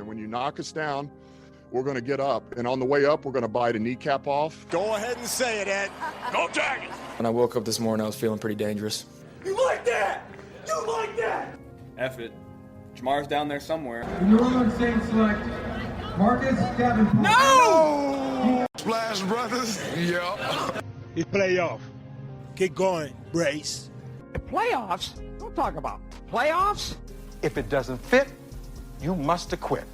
And when you knock us down, we're going to get up. And on the way up, we're going to bite a kneecap off. Go ahead and say it, Ed. Go Dragons! When I woke up this morning, I was feeling pretty dangerous. You like that? You like that? F it. Jamar's down there somewhere. The New Orleans Saints select Marcus Davenport. No! Splash Brothers. Yep. It's playoff. Keep going, Brace. The playoffs? Don't talk about playoffs. If it doesn't fit, you must acquit.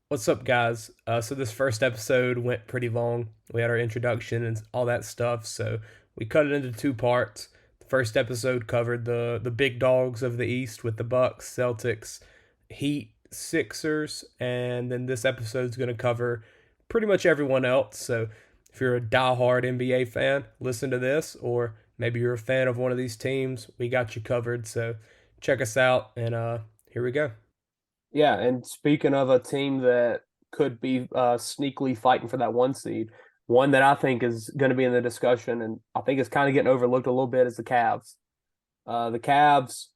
What's up, guys? So this first episode went pretty long. We had our introduction and all that stuff, so we cut it into two parts. The first episode covered the big dogs of the East with the Bucks, Celtics, Heat, Sixers, and then this episode's going to cover pretty much everyone else. So if you're a diehard NBA fan, listen to this, or maybe you're a fan of one of these teams, we got you covered. So check us out, and here we go. Yeah, and speaking of a team that could be sneakily fighting for that one seed, one that I think is going to be in the discussion, and I think is kind of getting overlooked a little bit, is the Cavs. The Cavs,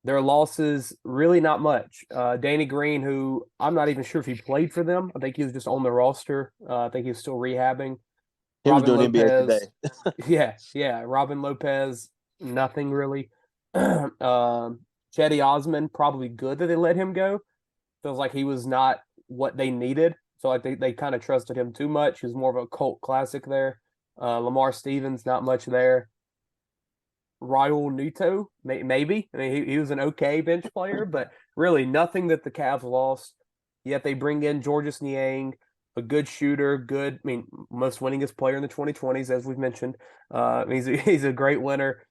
their losses, really not much. Danny Green, who I'm not even sure if he played for them. I think he was just on the roster. I think he was still rehabbing. He was doing NBA today. Yeah. Robin Lopez, nothing really. Cedi Osman, probably good that they let him go. Feels like he was not what they needed. So I think they kind of trusted him too much. He was more of a cult classic there. Lamar Stevens, not much there. Raul Neto, maybe. I mean, he was an okay bench player, but really nothing that the Cavs lost. Yet they bring in Georges Niang, a good shooter, most winningest player in the 2020s, as we've mentioned. He's a great winner.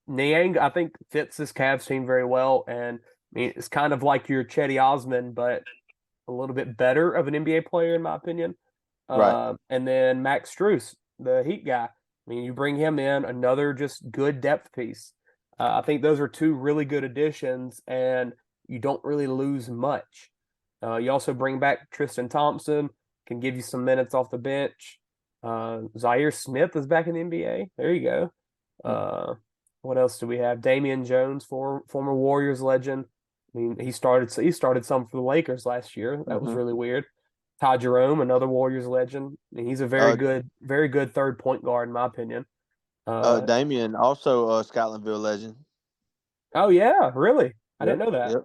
Niang, I think, fits this Cavs team very well, and it's kind of like your Cedi Osman, but a little bit better of an NBA player, in my opinion. Right. And then Max Strus, the Heat guy. You bring him in, another just good depth piece. I think those are two really good additions, and you don't really lose much. You also bring back Tristan Thompson, can give you some minutes off the bench. Zaire Smith is back in the NBA. There you go. What else do we have? Damian Jones, former Warriors legend. He started some for the Lakers last year. That was really weird. Ty Jerome, another Warriors legend. He's a very good third point guard, in my opinion. Damian, also a Scotlandville legend. Oh yeah, really? I didn't know that.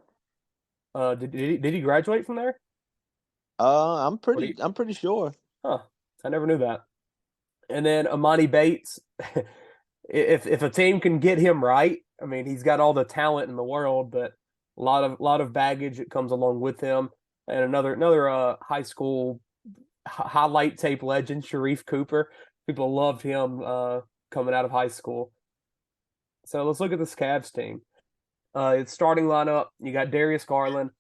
Yep. Did he graduate from there? I'm pretty sure. Huh. I never knew that. And then Amani Bates. If a team can get him right, he's got all the talent in the world, but a lot of baggage that comes along with him. And another high school highlight tape legend, Sharif Cooper. People loved him coming out of high school. So let's look at this Cavs team. It's starting lineup. You got Darius Garland,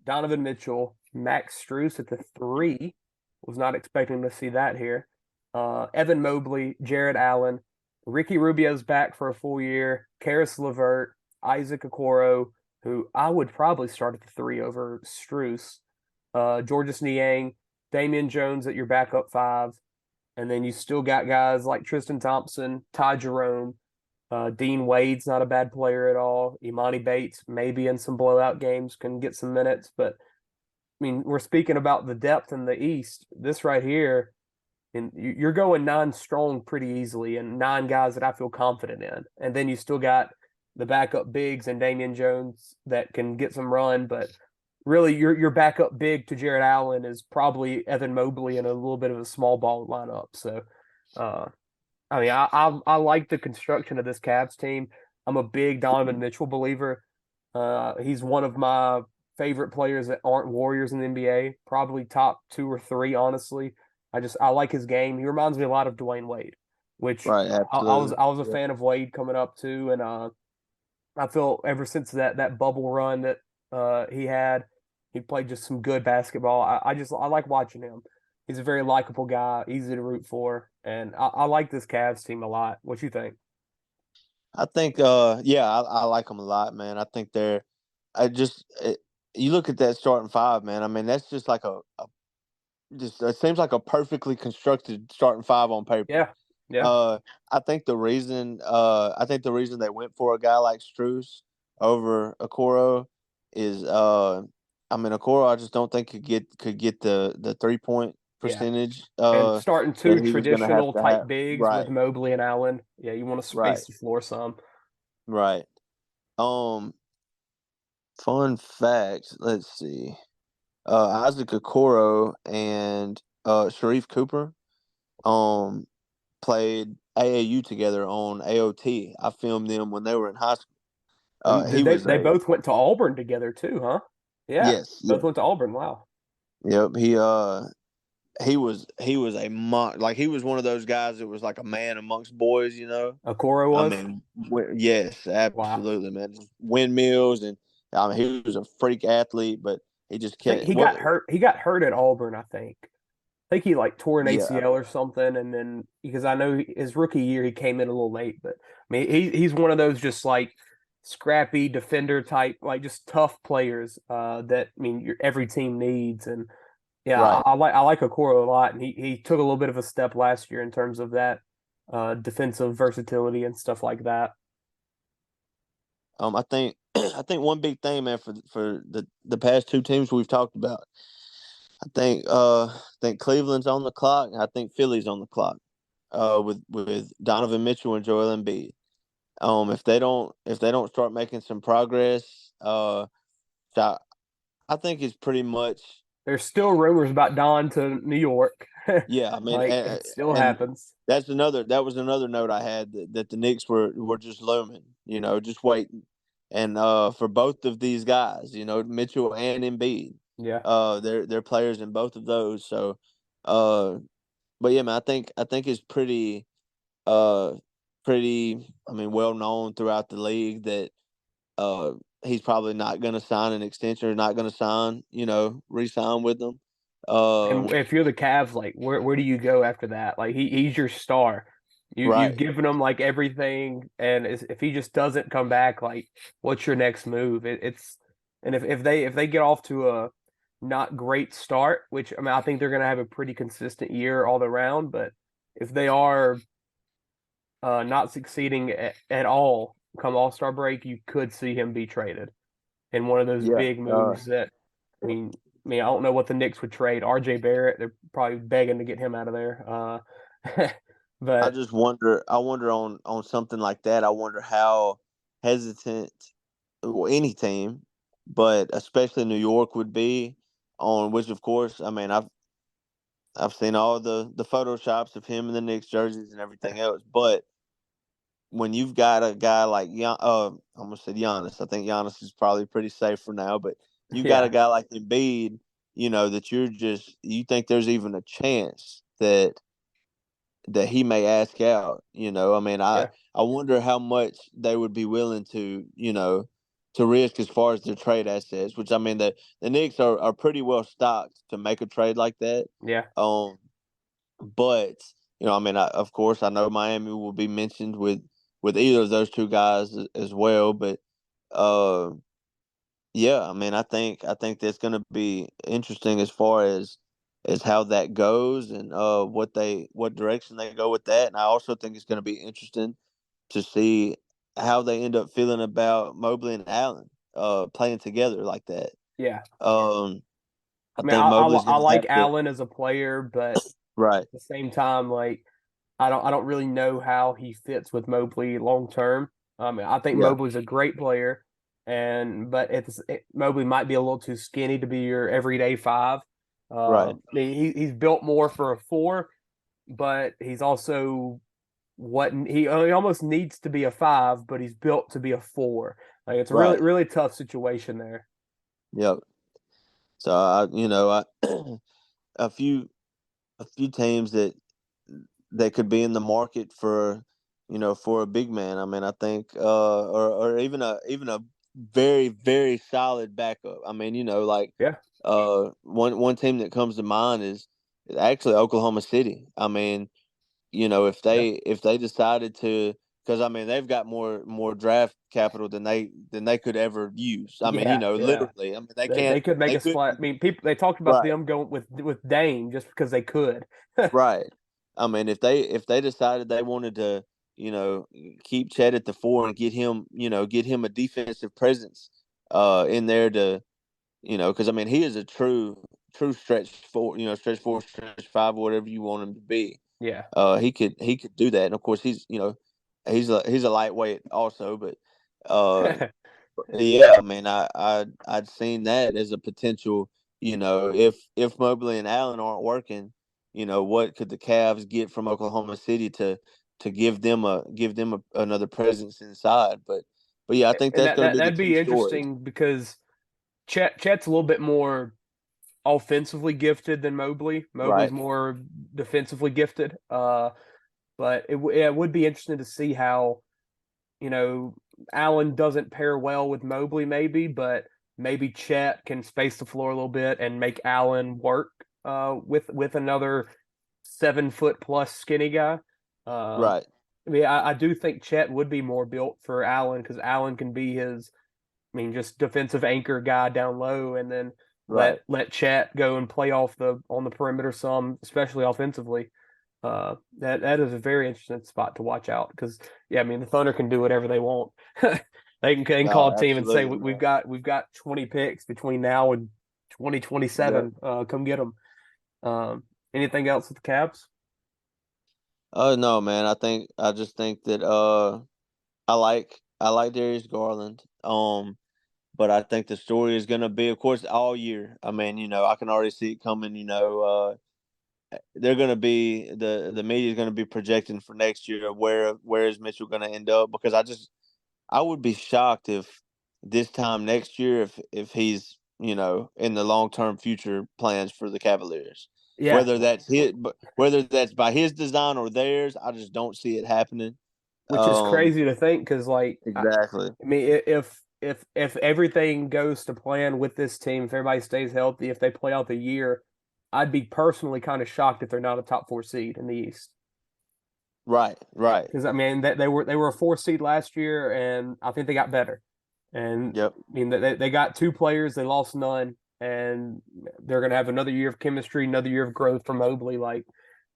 Donovan Mitchell, Max Strus at the 3. Was not expecting to see that here. Evan Mobley, Jared Allen, Ricky Rubio's back for a full year, Karis LeVert, Isaac Okoro, who I would probably start at the 3 over Strus, Georges Niang, Damian Jones at your backup 5, and then you still got guys like Tristan Thompson, Ty Jerome, Dean Wade's not a bad player at all, Imani Bates maybe in some blowout games can get some minutes, but we're speaking about the depth in the East. This right here, and you're going 9 strong pretty easily, and 9 guys that I feel confident in. And then you still got the backup bigs and Damian Jones that can get some run, but really your backup big to Jared Allen is probably Evan Mobley in a little bit of a small ball lineup. So, I like the construction of this Cavs team. I'm a big Donovan Mitchell believer. He's one of my favorite players that aren't Warriors in the NBA, probably top 2 or 3, honestly. I like his game. He reminds me a lot of Dwayne Wade, which right, I was a fan of Wade coming up too, and I feel ever since that bubble run that he had, he played just some good basketball. I like watching him. He's a very likable guy, easy to root for, and I like this Cavs team a lot. What you think? I think, I like them a lot, man. I think you look at that starting 5, man. That's just like it seems like a perfectly constructed starting 5 on paper. Yeah. I think the reason they went for a guy like Strus over Okoro is Okoro I just don't think could get the 3-point percentage and starting that two he was going to have traditional to type have. bigs with Right. Mobley and Allen. Yeah, you want to space the floor some. Right. Fun facts. Let's see. Isaac Okoro and Sharif Cooper played AAU together on AOT. I filmed them when they were in high school. And they both went to Auburn together too, huh? Yeah. Yes. Both went to Auburn. Wow. Yep. He was like he was one of those guys that was like a man amongst boys, you know. Okoro was. I mean, yes, absolutely, man. Windmills, and I mean, he was a freak athlete, but he just can't. He got hurt. He got hurt at Auburn, I think. I think he like tore an ACL or something, and then because I know his rookie year he came in a little late, but I mean he's one of those just like scrappy defender type, like just tough players that I mean every team needs, and yeah, Right. I like Okoro a lot, and he took a little bit of a step last year in terms of that defensive versatility and stuff like that. I think I think one big thing, man, for the past two teams we've talked about, I think Cleveland's on the clock, and I think Philly's on the clock. With Donovan Mitchell and Joel Embiid. If they don't start making some progress, I think it's pretty much. There's still rumors about Don to New York. Yeah, I mean, like, it still happens. That was another note I had that the Knicks were just looming, you know, just waiting, and for both of these guys, you know, Mitchell and Embiid, they're players in both of those. So, but yeah, man, I think it's pretty, I mean, well known throughout the league that he's probably not going to sign an extension or not going to sign, you know, re-sign with them. And if you're the Cavs, like where do you go after that? Like he's your star. You've given him like everything, and if he just doesn't come back, like what's your next move? And if they get off to a not great start, which I mean I think they're going to have a pretty consistent year all around, but if they are not succeeding at all come All-Star break, you could see him be traded in one of those big moves that I mean, I don't know what the Knicks would trade. RJ Barrett, they're probably begging to get him out of there. But I wonder on something like that. I wonder how hesitant any team, but especially New York would be on which, of course, I mean, I've seen all the photoshops of him in the Knicks jerseys and everything else, but when you've got a guy like I almost said Giannis. I think Giannis is probably pretty safe for now, but you got a guy like Embiid, you know, that you think there's even a chance that he may ask out. You know, I mean, I wonder how much they would be willing to, you know, to risk as far as their trade assets. Which I mean, the Knicks are pretty well stocked to make a trade like that. Yeah. But you know, I mean, of course, I know Miami will be mentioned with either of those two guys as well. But yeah, I mean, I think that's going to be interesting as far as how that goes and what direction they go with that. And I also think it's going to be interesting to see how they end up feeling about Mobley and Allen playing together like that. Yeah. I mean, I like Allen as a player, but right at the same time, like I don't really know how he fits with Mobley long term. I think Mobley's a great player, but Mobley might be a little too skinny to be your everyday five. Right. I mean, he's built more for a four, but he's also he almost needs to be a five, but he's built to be a four. Like it's a really tough situation there. Yep. So a few teams that could be in the market for, you know, for a big man. I mean, I think or even a very, very solid backup. I mean, you know, like one team that comes to mind is actually Oklahoma City. I mean, you know, if they decided to, because I mean they've got more draft capital than they could ever use. I mean, you know, literally. I mean, they could make a splash. I mean, people they talked about them going with Dame just because they could. Right. I mean, if they decided they wanted to keep Chet at the 4 and get him a defensive presence in there to, because I mean he is a true stretch 4, stretch 4, stretch 5, whatever you want him to be. Yeah. He could do that, and of course he's a lightweight also, but yeah, I mean I'd seen that as a potential. If Mobley and Allen aren't working, what could the Cavs get from Oklahoma City to give them another presence inside? But yeah, I think And that's going to be the that'd key be story. interesting because Chet's a little bit more offensively gifted than Mobley. Mobley's Right. more defensively gifted. But it would be interesting to see how, Allen doesn't pair well with Mobley maybe, but maybe Chet can space the floor a little bit and make Allen work with another 7 foot plus skinny guy. Right. I mean, I do think Chet would be more built for Allen because Allen can be his, just defensive anchor guy down low, and then Right. let Chet go and play on the perimeter some, especially offensively. That is a very interesting spot to watch out because the Thunder can do whatever they want. They can call a team and say absolutely, we've got 20 picks between now and 2027. Come get them. Anything else with the Cavs? Oh no, man. I just think that I like Darius Garland. But I think the story is going to be, of course, all year. I mean, I can already see it coming. They're going to be the media is going to be projecting for next year where is Mitchell going to end up, because I would be shocked if this time next year if he's in the long-term future plans for the Cavaliers. Yeah. Whether that's by his design or theirs, I just don't see it happening. Which is crazy to think because, exactly. If everything goes to plan with this team, if everybody stays healthy, if they play out the year, I'd be personally kind of shocked if they're not a top 4 seed in the East. Right. Because they were a 4 seed last year, and I think they got better. And yep. They got 2 players, they lost none, and they're going to have another year of chemistry, another year of growth from Mobley. Like,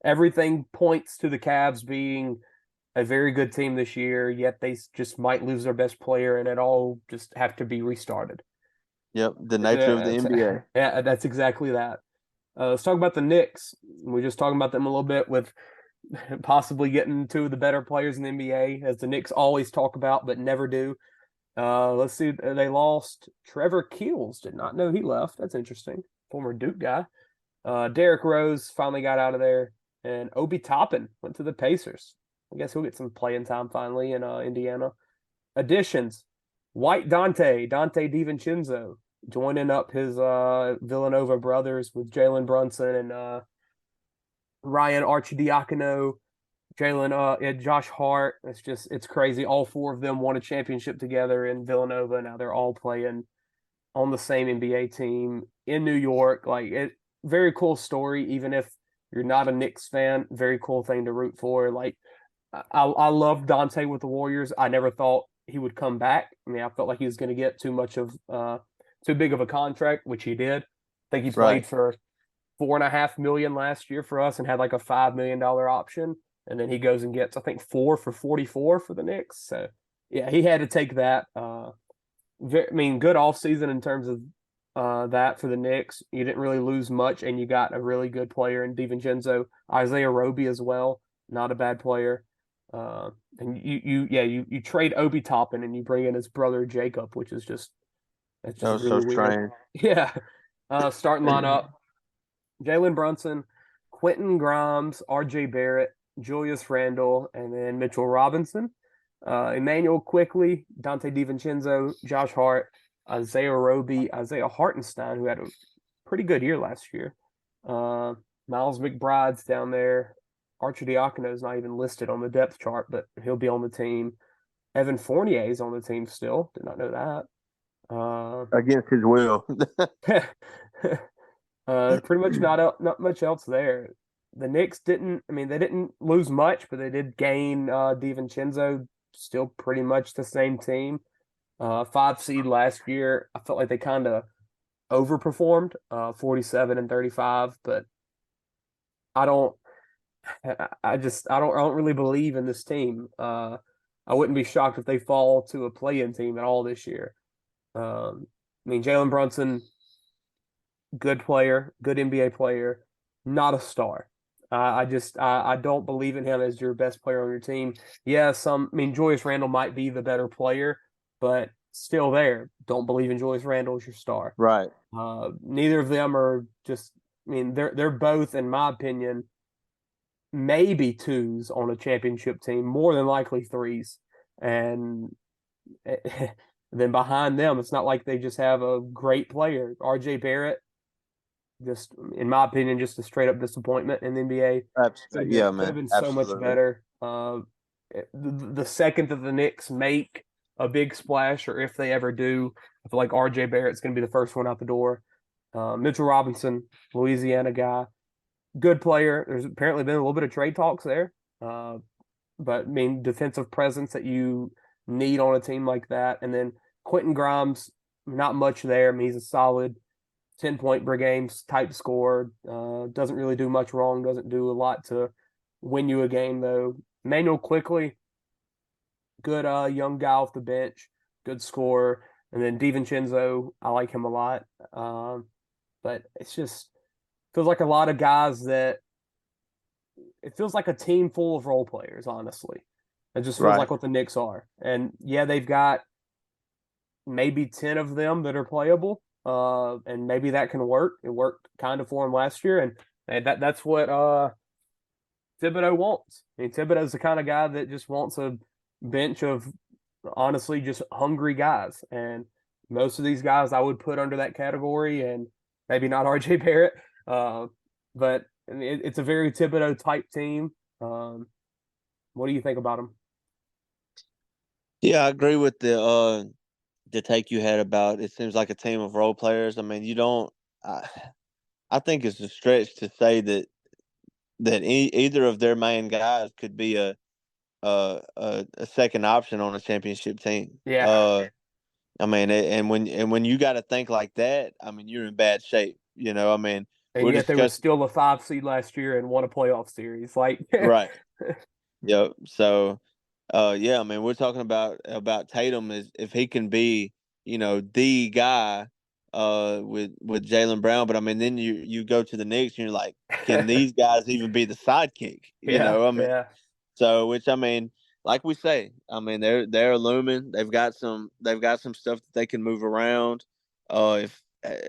everything points to the Cavs being a very good team this year, yet they just might lose their best player, and it all just have to be restarted. Yep, the nature of the NBA. Yeah, that's exactly that. Let's talk about the Knicks. We're just talking about them a little bit with possibly getting 2 of the better players in the NBA, as the Knicks always talk about but never do. Let's see. They lost Trevor Keels. Did not know he left. That's interesting. Former Duke guy. Derrick Rose finally got out of there, and Obi Toppin went to the Pacers. I guess he'll get some playing time finally in Indiana. Additions: White Dante DiVincenzo, joining up his Villanova brothers with Jalen Brunson and Ryan Arcidiacono, Josh Hart. It's crazy. All 4 of them won a championship together in Villanova. Now they're all playing on the same NBA team in New York. Very cool story, even if you're not a Knicks fan. Very cool thing to root for. I love Dante with the Warriors. I never thought he would come back. I felt like he was going to get too big of a contract, which he did. I think he played for $4.5 million last year for us and had like a $5 million option. And then he goes and gets, I think, 4 for 44 for the Knicks. So yeah, he had to take that. Good offseason in terms of that for the Knicks. You didn't really lose much, and you got a really good player in DiVincenzo. Isaiah Roby as well, not a bad player. And you trade Obi Toppin and you bring in his brother Jacob, which is just really so weird. strange. Yeah. Starting lineup: Jalen Brunson, Quentin Grimes, R.J. Barrett, Julius Randle, and then Mitchell Robinson. Emmanuel Quickley, Dante DiVincenzo, Josh Hart, Isaiah Roby, Isaiah Hartenstein, who had a pretty good year last year. Miles McBride's down there. Arcidiacono is not even listed on the depth chart, but he'll be on the team. Evan Fournier is on the team still. Did not know that. Against his will. Pretty much not much else there. The Knicks didn't lose much, but they did gain DiVincenzo, still pretty much the same team. 5 seed last year. I felt like they kind of overperformed, 47 and 35, but I don't I don't really believe in this team. I wouldn't be shocked if they fall to a play-in team at all this year. I mean, Jalen Brunson, good player, good NBA player, not a star. I don't believe in him as your best player on your team. Yeah, I mean, Julius Randle might be the better player, but still there. Don't believe in Julius Randle as your star. Right. Neither of them are just. I mean, they're both, in my opinion, maybe twos on a championship team, more than likely threes. And then behind them, it's not like they just have a great player. RJ Barrett, just in my opinion, just a straight up disappointment in the NBA. Absolutely. Yeah, man. Could have been so much better. The second that the Knicks make a big splash, or if they ever do, I feel like RJ Barrett's going to be the first one out the door. Mitchell Robinson, Louisiana guy, good player. There's apparently been a little bit of trade talks there. But I mean, defensive presence that you need on a team like that. And then Quentin Grimes, not much there. I mean, he's a solid 10-point per game type scorer. Doesn't really do much wrong. Doesn't do a lot to win you a game, though. Manuel Quickly, good young guy off the bench, good scorer. And then DiVincenzo, I like him a lot. But it's just feels like a lot of guys that it feels like a team full of role players, honestly. It just feels like what the Knicks are. And yeah, they've got maybe 10 of them that are playable. And maybe that can work. It worked kind of for him last year. And that's what Thibodeau wants. I mean, Thibodeau's the kind of guy that just wants a bench of honestly just hungry guys. And most of these guys I would put under that category, and maybe not RJ Barrett. But it's a very Thibodeau type team. What do you think about him? Yeah, I agree with the take you had about it seems like a team of role players. I mean, you don't. I think it's a stretch to say that either of their main guys could be a second option on a championship team. Yeah. I mean, and when you got to think like that, I mean, you're in bad shape. You know, I mean, and yet they were still a 5 seed last year and won a playoff series. Like right. Yep. So, yeah, I mean, we're talking about Tatum is if he can be, you know, the guy with Jaylen Brown, but I mean, then you go to the Knicks and you're like, can these guys even be the sidekick? You know, I mean, so which I mean, like we say, I mean, they're looming. They've got some stuff that they can move around. If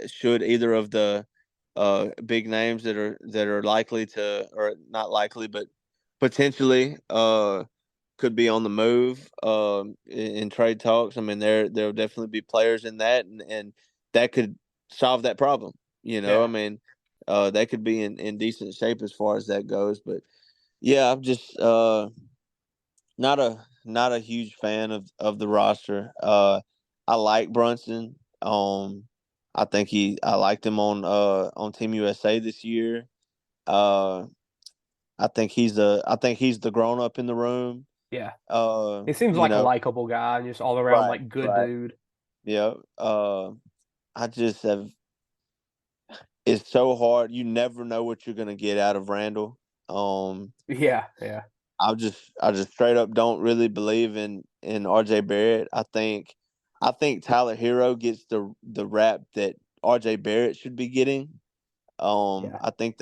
should either of the big names that are likely to, or not likely, but potentially could be on the move in trade talks. I mean, there'll definitely be players in that, and that could solve that problem. You know, I mean, they could be in decent shape as far as that goes. But yeah, I'm just not a huge fan of the roster. I like Brunson. I liked him on Team USA this year. I think he's the grown up in the room. Yeah. He seems like a likable guy and just all around like good dude. Yeah. I just have. It's so hard. You never know what you're gonna get out of Randall. Yeah. I just straight up don't really believe in RJ Barrett. I think Tyler Hero gets the rap that RJ Barrett should be getting. I think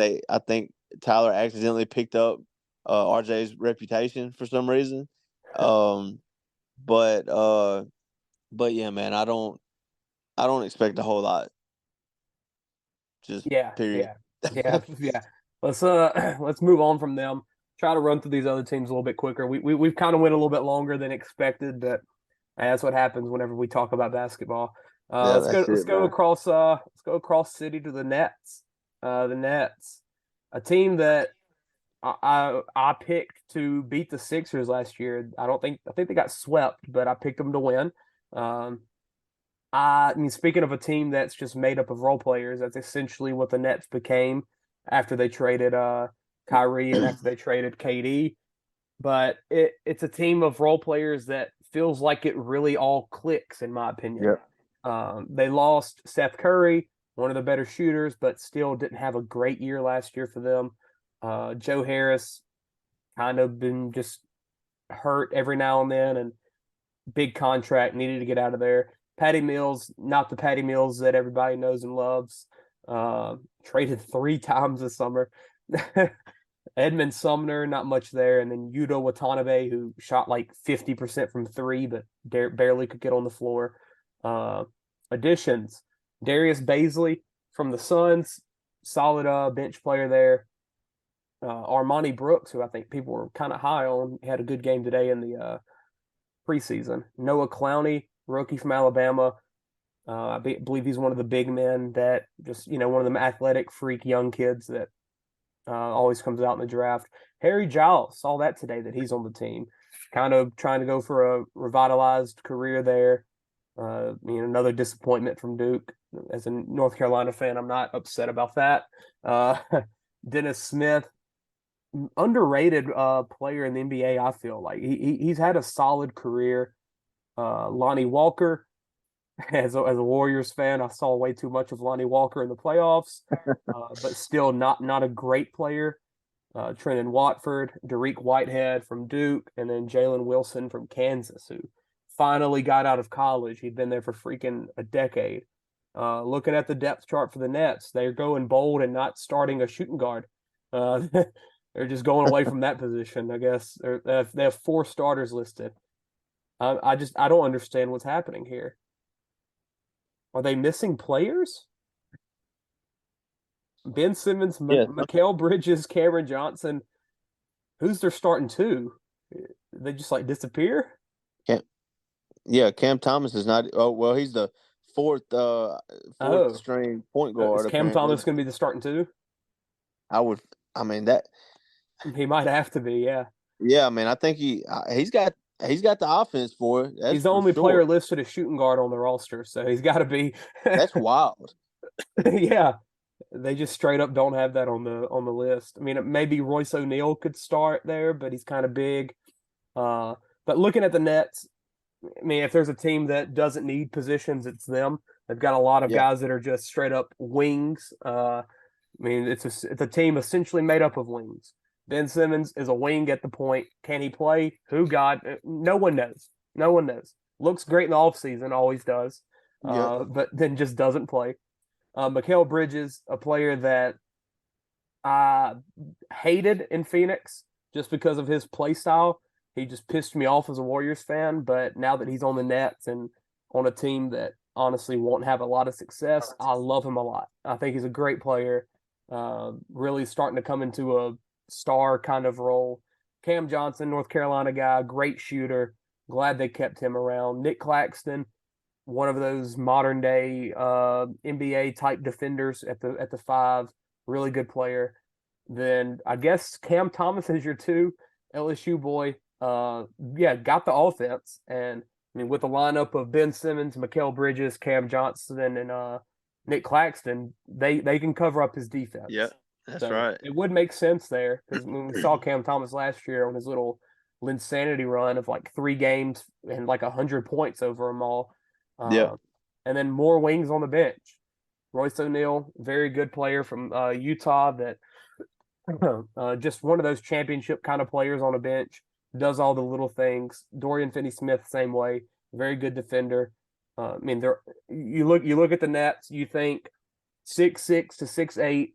Tyler accidentally picked up RJ's reputation for some reason. But yeah, man, I don't expect a whole lot. Just period. Yeah. Let's move on from them. Try to run through these other teams a little bit quicker. We've kind of went a little bit longer than expected, but that's what happens whenever we talk about basketball. Let's go across city to the Nets. The Nets, a team that I picked to beat the Sixers last year. I think they got swept, but I picked them to win. I mean, speaking of a team that's just made up of role players, that's essentially what the Nets became after they traded Kyrie and after they traded KD. But it's a team of role players that feels like it really all clicks, in my opinion. Yep. They lost Seth Curry, one of the better shooters, but still didn't have a great year last year for them. Joe Harris kind of been just hurt every now and then, and big contract, needed to get out of there. Patty Mills, not the Patty Mills that everybody knows and loves. Traded 3 times this summer. Edmund Sumner, not much there. And then Yuto Watanabe, who shot like 50% from 3, but barely could get on the floor. Additions, Darius Baisley from the Suns, solid bench player there. Armani Brooks, who I think people were kind of high on, had a good game today in the preseason. Noah Clowney, rookie from Alabama. I believe he's one of the big men that just, one of them athletic freak young kids that always comes out in the draft. Harry Giles, saw that today that he's on the team. Kind of trying to go for a revitalized career there. Another disappointment from Duke. As a North Carolina fan, I'm not upset about that. Dennis Smith, underrated player in the NBA, I feel like. He's had a solid career. Lonnie Walker, as a Warriors fan, I saw way too much of Lonnie Walker in the playoffs, but still not a great player. Trenton Watford, Dariq Whitehead from Duke, and then Jalen Wilson from Kansas, who finally got out of college. He'd been there for freaking a decade. Looking at the depth chart for the Nets, they're going bold and not starting a shooting guard. They're just going away from that position, I guess. They have 4 starters listed. I don't understand what's happening here. Are they missing players? Ben Simmons, Mikal Bridges, Cameron Johnson. Who's their starting 2? They just disappear? Cam Thomas is not. Oh well, he's the fourth string point guard. Is Cam Thomas going to be the starting 2? That he might have to be. Yeah. Yeah, I think he's got the offense for it. He's the only player listed as shooting guard on the roster, so he's got to be. That's wild. Yeah, they just straight up don't have that on the list. Maybe Royce O'Neal could start there, but he's kind of big. But looking at the Nets, if there's a team that doesn't need positions, it's them. They've got a lot of guys that are just straight up wings. It's a team essentially made up of wings. Ben Simmons is a wing at the point. Can he play? No one knows. No one knows. Looks great in the offseason, always does. But then just doesn't play. Mikal Bridges, a player that I hated in Phoenix just because of his play style. He just pissed me off as a Warriors fan, but now that he's on the Nets and on a team that honestly won't have a lot of success, I love him a lot. I think he's a great player, really starting to come into a star kind of role. Cam Johnson, North Carolina guy, great shooter. Glad they kept him around. Nick Claxton, one of those modern day NBA type defenders at the 5, really good player. Then I guess Cam Thomas is your 2, LSU boy. Got the offense, and with the lineup of Ben Simmons, Mikal Bridges, Cam Johnson, and Nick Claxton, they can cover up his defense. Yeah. That's right. It would make sense there because when we saw Cam Thomas last year on his little Linsanity run of 3 games and 100 points over them all. And then more wings on the bench. Royce O'Neal, very good player from Utah that just one of those championship kind of players on a bench, does all the little things. Dorian Finney-Smith, same way, very good defender. You look at the Nets, you think 6'6" to 6'8",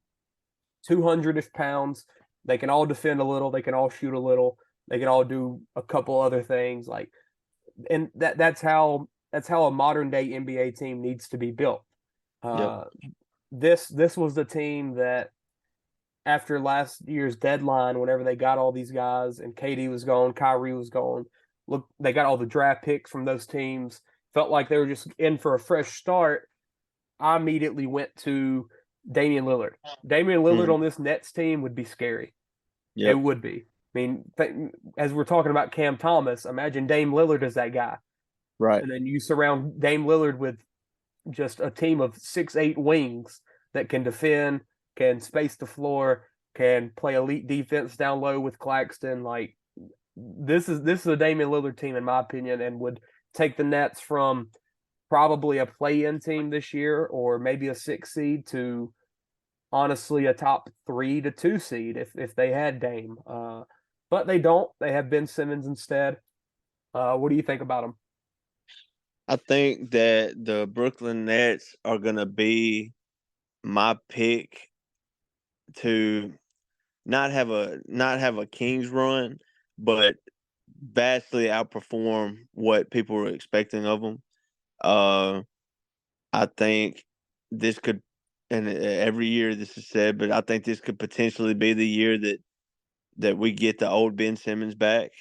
200-ish pounds. They can all defend a little. They can all shoot a little. They can all do a couple other things. And that's how a modern day NBA team needs to be built. This was the team that after last year's deadline, whenever they got all these guys and KD was gone, Kyrie was gone, look, they got all the draft picks from those teams. Felt like they were just in for a fresh start. I immediately went to Damian Lillard. Damian Lillard on this Nets team would be scary. It would be. As we're talking about Cam Thomas, imagine Dame Lillard as that guy. Right. And then you surround Dame Lillard with just a team of 6'8" wings that can defend, can space the floor, can play elite defense down low with Claxton. This is a Damian Lillard team, in my opinion, and would take the Nets from probably a play-in team this year or maybe a 6 seed to honestly a top 3 to 2 seed if they had Dame. But they don't. They have Ben Simmons instead. What do you think about them? I think that the Brooklyn Nets are going to be my pick to not have a Kings run, but vastly outperform what people were expecting of them. I think this could, and every year this is said, but I think this could potentially be the year that we get the old Ben Simmons back.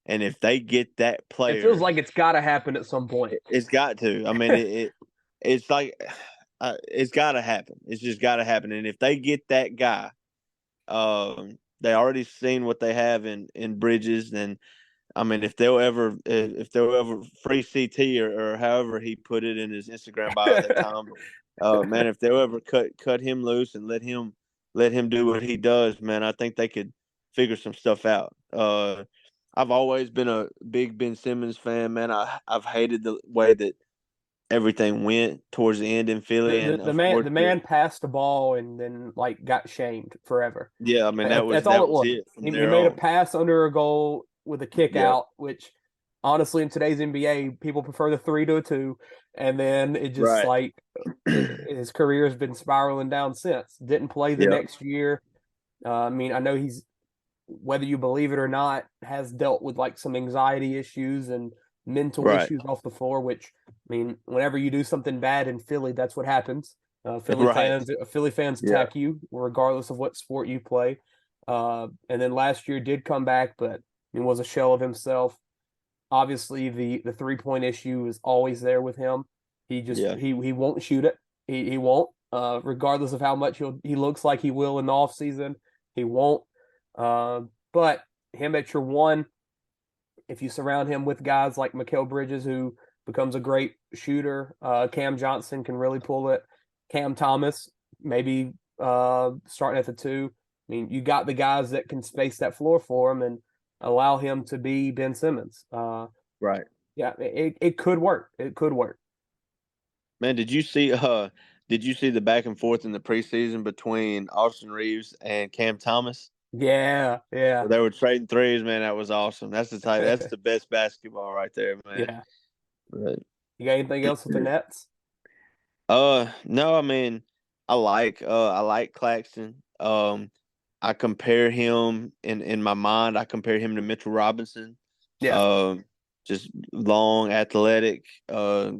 And if they get that player, It feels like it's got to happen at some point. it's got to. I mean, it's like it's got to happen. It's just got to happen. And if they get that guy, they already seen what they have in Bridges. And I mean, if they'll ever free CT or however he put it in his Instagram bio that time, man, if they'll ever cut him loose and let him do what he does, man, I think they could figure some stuff out. I've always been a big Ben Simmons fan, man. I've hated the way that everything went towards the end in Philly, and The man passed the ball and then like got shamed forever. Yeah, I mean That's all it was. From He there made a on. pass under a goal with a kick out, which honestly in today's NBA people prefer the 3 to a 2, and then it just Right. his career has been spiraling down since. Didn't play the Yep. next year. I mean, I know he's, whether you believe it or not, has dealt with like some anxiety issues and mental Right. issues off the floor, which, I mean, whenever you do something bad in Philly, that's what happens. Philly Right. fans Yeah. attack you regardless of what sport you play. And then last year did come back, but he was a shell of himself. Obviously, the 3-point issue is always there with him. He just Yeah. he won't shoot it. He won't, regardless of how much he looks like he will in the off season. He won't. But him at your 1, if you surround him with guys like Mikal Bridges, who becomes a great shooter, Cam Johnson can really pull it. Cam Thomas, maybe starting at the 2. I mean, you got the guys that can space that floor for him and allow him to be Ben Simmons. Right. Yeah, it could work. It could work. Man, did you see the back and forth in the preseason between Austin Reeves and Cam Thomas? Yeah. Where they were trading threes, man. That was awesome. That's the best basketball right there, man. Yeah. But, You got anything else with the Nets? no, I mean, I like Claxton. I compare him in my mind. I compare him to Mitchell Robinson. Yeah. Just long, athletic,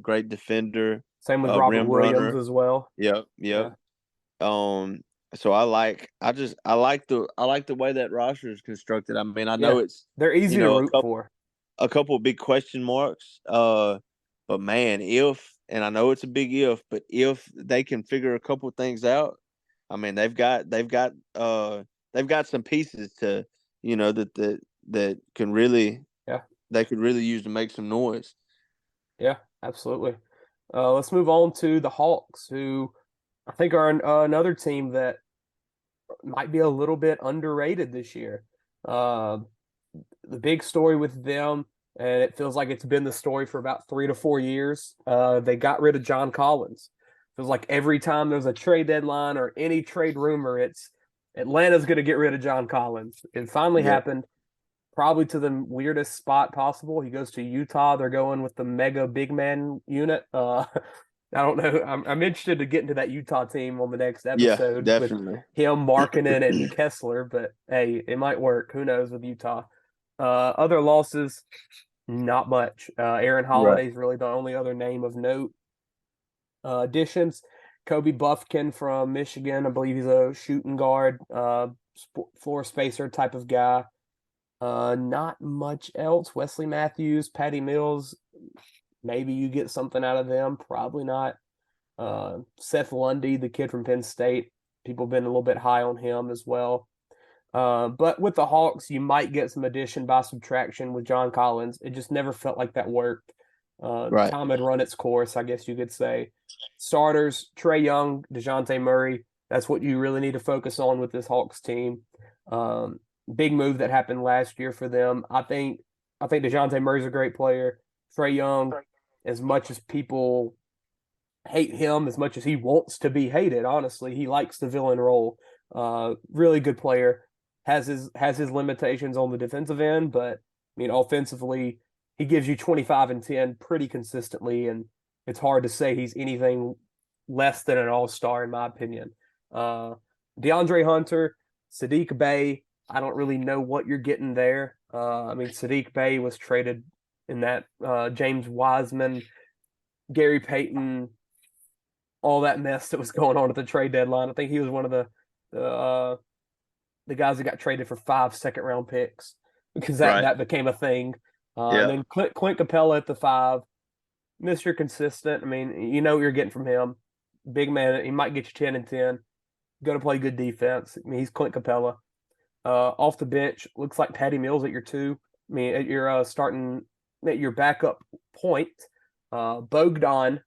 great defender. Same with Robert rim Williams runner. as well. Yep. Yeah. So I like the way that roster is constructed. I mean, I know they're easy to root for. A couple of big question marks. But man, and I know it's a big if, but if they can figure a couple of things out, I mean, they've got some pieces to, that can really, they could really use to make some noise. Yeah, absolutely. Let's move on to the Hawks, who I think are another team that might be a little bit underrated this year. The big story with them, and it feels like it's been the story for about 3 to 4 years, they got rid of John Collins. Feels like every time there's a trade deadline or any trade rumor, it's Atlanta's going to get rid of John Collins. It finally happened, probably to the weirdest spot possible. He goes to Utah. They're going with the mega big man unit. I don't know. I'm interested to get into that Utah team on the next episode. Yeah, definitely. With him, Markkanen, and Kessler. But hey, it might work. Who knows with Utah? Other losses, not much. Aaron Holiday's really the only other name of note. Additions, Kobe Buffkin from Michigan. I believe he's a shooting guard, floor spacer type of guy. Not much else. Wesley Matthews, Patty Mills. Maybe you get something out of them. Probably not. Seth Lundy, the kid from Penn State. People have been a little bit high on him as well. But with the Hawks, you might get some addition by subtraction with John Collins. It just never felt like that worked. Time had run its course, I guess you could say. Starters, Trae Young, DeJounte Murray. That's what you really need to focus on with this Hawks team. Big move that happened last year for them. I think DeJounte Murray's a great player. Trae Young, as much as people hate him as much as he wants to be hated. Honestly, he likes the villain role. Really good player. Has his limitations on the defensive end, but I mean offensively, he gives you 25 and 10 pretty consistently, and it's hard to say he's anything less than an all-star in my opinion. DeAndre Hunter, Sadiq Bey, I don't really know what you're getting there. I mean, Sadiq Bey was traded in that James Wiseman, Gary Payton, all that mess that was going on at the trade deadline. I think he was one of the guys that got traded for 5 second-round picks because that became a thing. And then Clint Capella at the 5, Mr. Consistent. I mean, you know what you're getting from him. Big man, he might get you 10 and 10. Going to play good defense. I mean, he's Clint Capella. Off the bench, looks like Patty Mills at your 2. I mean, at your starting, at your backup point, Bogdanovich,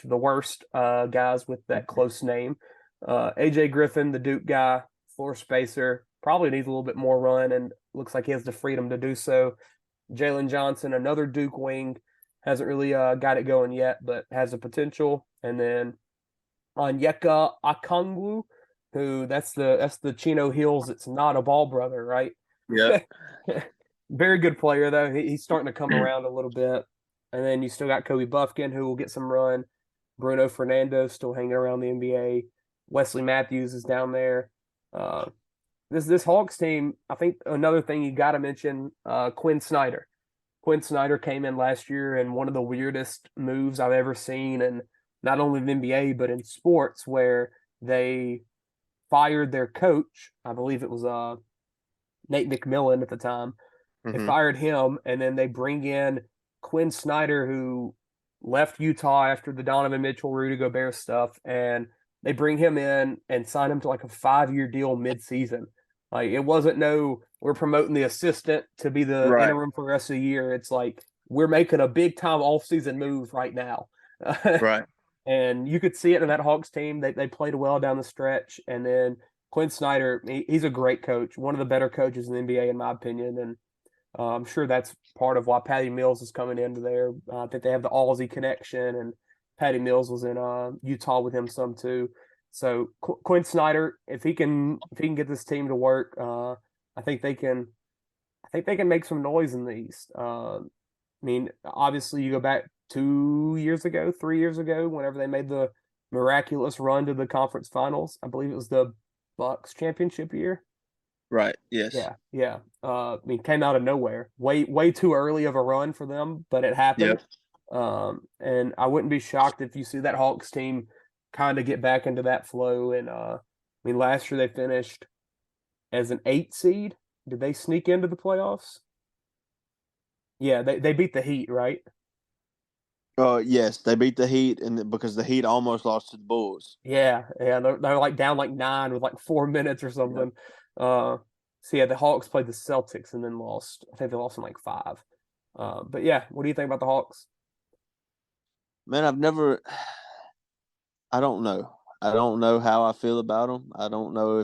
the worst guys with that close name. AJ Griffin, the Duke guy, floor spacer, probably needs a little bit more run and looks like he has the freedom to do so. Jalen Johnson, another Duke wing, hasn't really got it going yet, but has the potential. And then Onyeka Okongwu, who that's the Chino Hills. It's not a ball brother, right? Yeah. Very good player though. He's starting to come around a little bit. And then you still got Kobe Buffkin, who will get some run. Bruno Fernando still hanging around the NBA. Wesley Matthews is down there. This Hawks team, I think another thing you got to mention, Quinn Snyder. Quinn Snyder came in last year and one of the weirdest moves I've ever seen, and not only in the NBA but in sports, where they fired their coach. I believe it was Nate McMillan at the time. They fired him, and then they bring in Quinn Snyder, who left Utah after the Donovan Mitchell, Rudy Gobert stuff, and they bring him in and sign him to like a 5-year deal mid-season. Like, it wasn't we're promoting the assistant to be the interim for the rest of the year. It's like, we're making a big-time off-season move right now. Right. And you could see it in that Hawks team. They played well down the stretch. And then Quinn Snyder, he's a great coach, one of the better coaches in the NBA, in my opinion. And I'm sure that's part of why Patty Mills is coming into there. I think they have the Aussie connection, and Patty Mills was in Utah with him some too. So Quinn Snyder, if he can get this team to work, I think they can make some noise in the East. I mean, obviously, you go back 3 years ago, whenever they made the miraculous run to the conference finals. I believe it was the Bucks championship year. Right. Yes. Yeah. I mean, came out of nowhere, way too early of a run for them, but it happened. Yep. And I wouldn't be shocked if you see that Hawks team kind of get back into that flow. And I mean, last year they finished as an 8 seed. Did they sneak into the playoffs? Yeah, they beat the Heat, right? Yes, they beat the Heat, and because the Heat almost lost to the Bulls. Yeah, they're like down like 9 with like 4 minutes or something. Yep. So yeah, the Hawks played the Celtics and then lost. I think they lost in like 5. But yeah, what do you think about the Hawks? Man, I don't know. I don't know how I feel about them. I don't know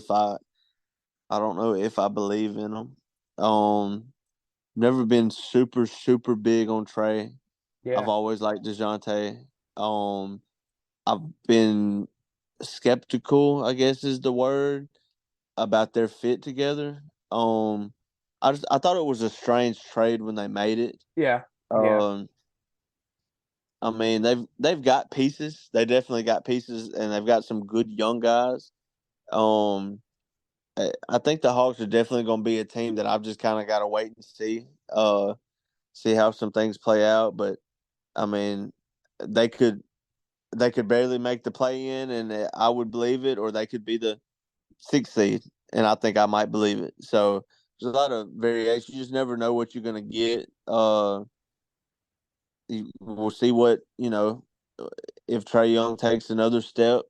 if I believe in them. Never been super, super big on Trey. Yeah. I've always liked DeJounte. I've been skeptical, I guess is the word, about their fit together. I thought it was a strange trade when they made it. Yeah. I mean, they've got pieces. They definitely got pieces, and they've got some good young guys. I think the Hawks are definitely going to be a team that I've just kind of got to wait and see how some things play out. But I mean, they could barely make the play-in, and I would believe it, or they could be the 6th seed, and I think I might believe it. So there's a lot of variation. You just never know what you're going to get. We'll see what, if Trae Young takes another step,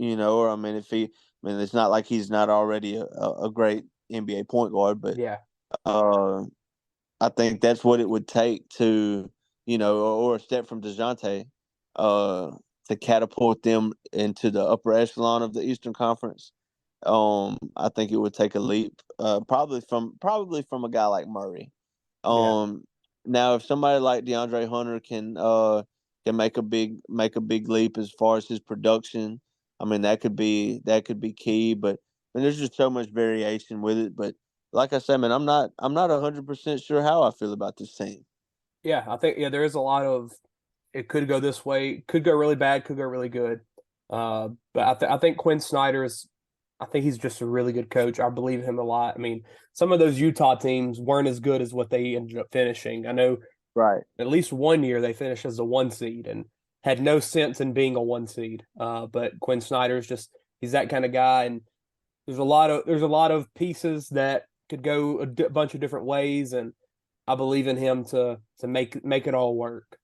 or I mean, it's not like he's not already a great NBA point guard, but yeah, I think that's what it would take to, or a step from DeJounte, to catapult them into the upper echelon of the Eastern Conference. I think it would take a leap, probably from a guy like Murray. Now, if somebody like DeAndre Hunter can can make a big leap as far as his production. I mean, that could be key, but I mean, there's just so much variation with it. But like I said, man, I'm not 100% sure how I feel about this team. Yeah, I think there is a lot of it could go this way, could go really bad, could go really good. But I think Quinn Snyder's I think he's just a really good coach. I believe him a lot. I mean, some of those Utah teams weren't as good as what they ended up finishing. I know Right. at least one year they finished as a 1 seed and had no sense in being a 1 seed. But Quinn Snyder's just he's that kind of guy, and there's a lot of pieces that could go bunch of different ways, and I believe in him to make it all work.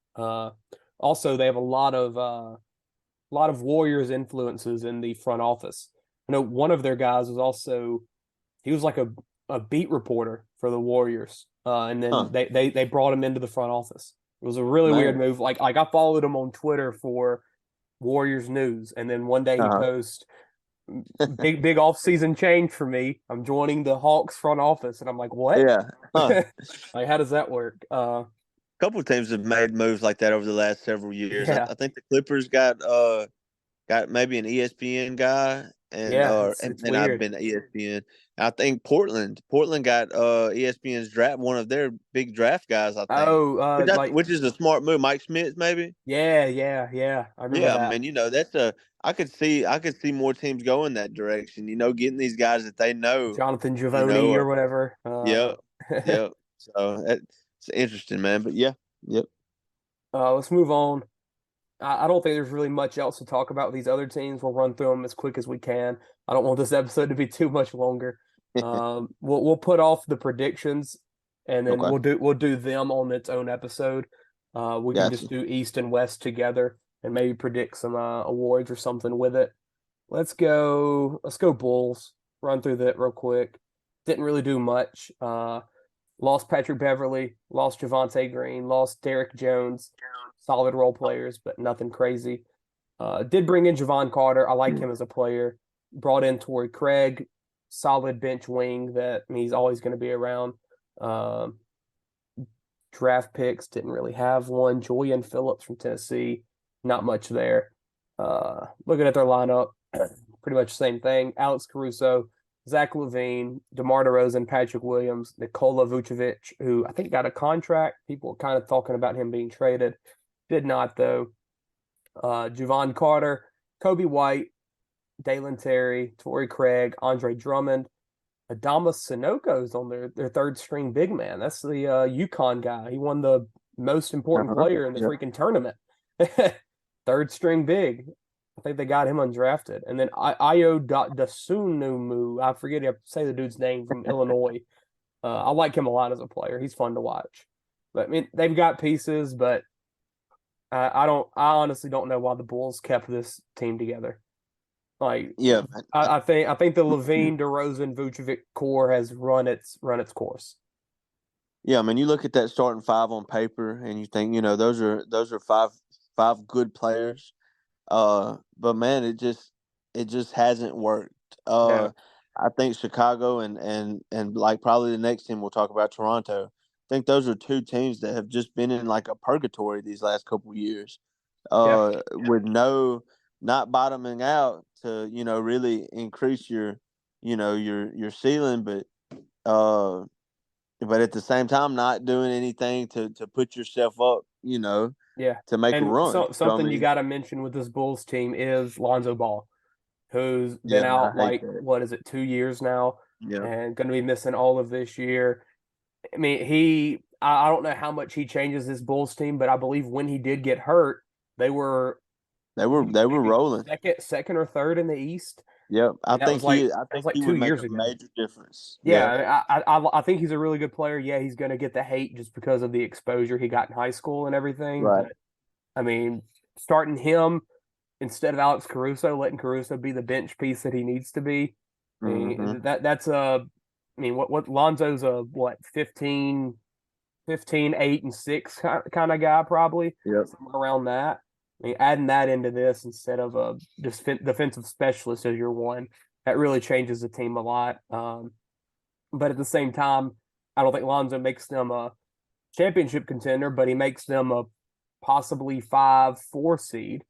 Also, they have a lot of Warriors influences in the front office. I know one of their guys he was like a beat reporter for the Warriors, and then they brought him into the front office. It was a really weird move. Like I followed him on Twitter for Warriors news, and then one day he posts big off season change for me. I'm joining the Hawks front office, and I'm like, what? Yeah. Like, how does that work? A couple of teams have made moves like that over the last several years. Yeah. I think the Clippers got maybe an ESPN guy, and it's and weird. I've been to ESPN. I think Portland got ESPN's draft, one of their big draft guys. I think, which is a smart move. Mike Schmitz, maybe. Yeah. I remember that. I mean, that's I could see more teams going that direction. Getting these guys that they know, Jonathan Givony or whatever. Yep. So it's interesting, man. But yeah, yep. Let's move on. I don't think there's really much else to talk about with these other teams. We'll run through them as quick as we can. I don't want this episode to be too much longer. We'll put off the predictions, and then we'll do them on its own episode. We can just do East and West together, and maybe predict some awards or something with it. Let's go Bulls. Run through that real quick. Didn't really do much. Lost Patrick Beverly, lost Javonte Green, lost Derek Jones. Solid role players, but nothing crazy. Did bring in Javon Carter. I like him as a player. Brought in Torrey Craig, solid bench wing that he's always going to be around. Draft picks, didn't really have one. Julian Phillips from Tennessee, not much there. Looking at their lineup, pretty much the same thing. Alex Caruso, Zach LaVine, DeMar DeRozan, Patrick Williams, Nikola Vucevic, who I think got a contract. People were kind of talking about him being traded. Did not, though. Javon Carter, Kobe White, Dalen Terry, Torrey Craig, Andre Drummond. Adama Sinoko's on their third string big man. That's the UConn guy. He won the most important player in the freaking tournament. Third string big. I think they got him undrafted. And then Ayo Dosunmu, I forget how to say the dude's name, from Illinois. I like him a lot as a player. He's fun to watch. But I mean, they've got pieces, but I honestly don't know why the Bulls kept this team together. Like, yeah, I think the LaVine, DeRozan, Vucevic core has run its course. Yeah, I mean, you look at that starting five on paper, and you think, those are five good players. But man, it just hasn't worked. I think Chicago and like probably the next team we'll talk about, Toronto. I think those are two teams that have just been in like a purgatory these last couple of years, with not bottoming out to really increase your ceiling, but at the same time not doing anything to put yourself up, to make a run. Something you got to mention with this Bulls team is Lonzo Ball, who's been out like what is it, 2 years now, and going to be missing all of this year. I mean, I don't know how much he changes this Bulls team, but I believe when he did get hurt, they were rolling second or third in the East. Yep, I think he would 2 make years a ago. major difference. Yeah, I think he's a really good player. Yeah, he's going to get the hate just because of the exposure he got in high school and everything. Right. But, I mean, starting him instead of Alex Caruso, letting Caruso be the bench piece that he needs to be. I mean, that's what Lonzo's a 15, 8 and 6 kind of guy, probably. Yep. Somewhere around that. I mean, adding that into this instead of a defensive specialist as your one, that really changes the team a lot. But at the same time, I don't think Lonzo makes them a championship contender, but he makes them a possibly 5-4 seed.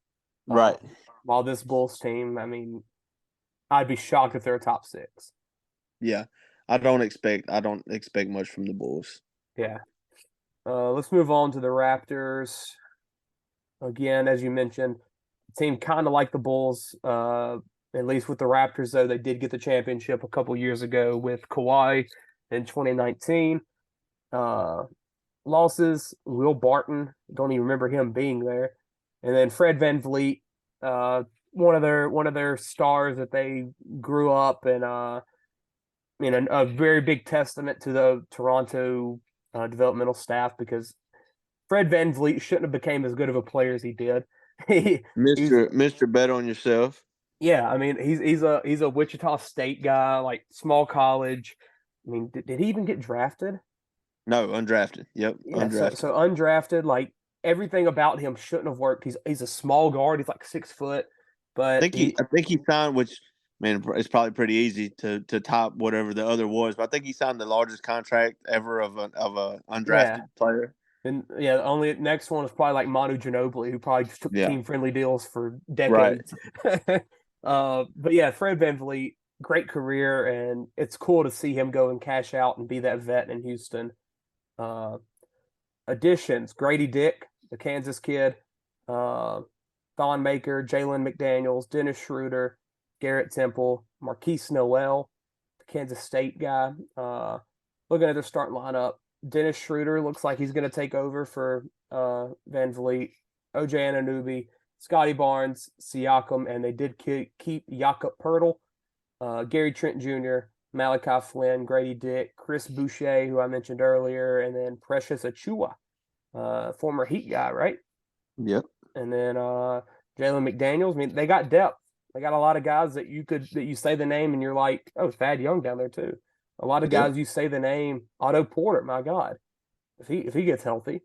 Right. While this Bulls team, I mean, I'd be shocked if they're top 6. Yeah. I don't expect much from the Bulls. Yeah. Let's move on to the Raptors. Again, as you mentioned, team kind of like the Bulls, at least with the Raptors, though. They did get the championship a couple years ago with Kawhi in 2019. Losses, Will Barton, don't even remember him being there. And then Fred VanVleet, one of their stars that they grew up and a very big testament to the Toronto developmental staff, because Fred VanVleet shouldn't have became as good of a player as he did. Mr. Bet on yourself. Yeah, I mean he's a Wichita State guy, like small college. I mean, did he even get drafted? No, undrafted. Yep, Yeah, undrafted. So undrafted, like everything about him shouldn't have worked. He's a small guard. He's like 6 foot, but I think he signed, which, man, it's probably pretty easy to top whatever the other was, but I think he signed the largest contract ever of a undrafted player. And yeah, the only next one is probably like Manu Ginobili, who probably just took team friendly deals for decades. Right. But yeah, Fred VanVleet, great career, and it's cool to see him go and cash out and be that vet in Houston. Additions: Grady Dick, the Kansas kid, Thon Maker, Jalen McDaniels, Dennis Schroeder, Garrett Temple, Marquise Noel, the Kansas State guy. Looking at their starting lineup, Dennis Schroeder looks like he's going to take over for VanVleet, OJ Anunoby, Scotty Barnes, Siakam, and they did keep Jakob Poeltl, Gary Trent Jr., Malachi Flynn, Grady Dick, Chris Boucher, who I mentioned earlier, and then Precious Achua, former Heat guy, right? Yep. And then Jalen McDaniels. I mean, they got depth. They got a lot of guys that you say the name and you're like, oh, Thad Young down there too. A lot of guys you say the name, Otto Porter. My God, if he gets healthy,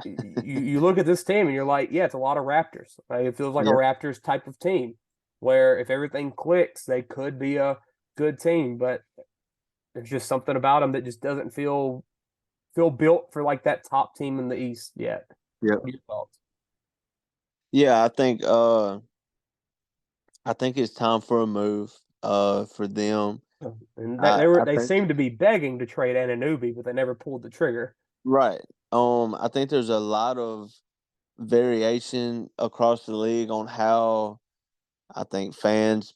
you look at this team and you're like, yeah, it's a lot of Raptors. Like, it feels like a Raptors type of team, where if everything clicks, they could be a good team. But there's just something about them that just doesn't feel built for like that top team in the East yet. Yeah. What are your thoughts? Yeah, I think it's time for a move for them. And they seem to be begging to trade Anunoby, but they never pulled the trigger. Right. I think there's a lot of variation across the league on how I think fans,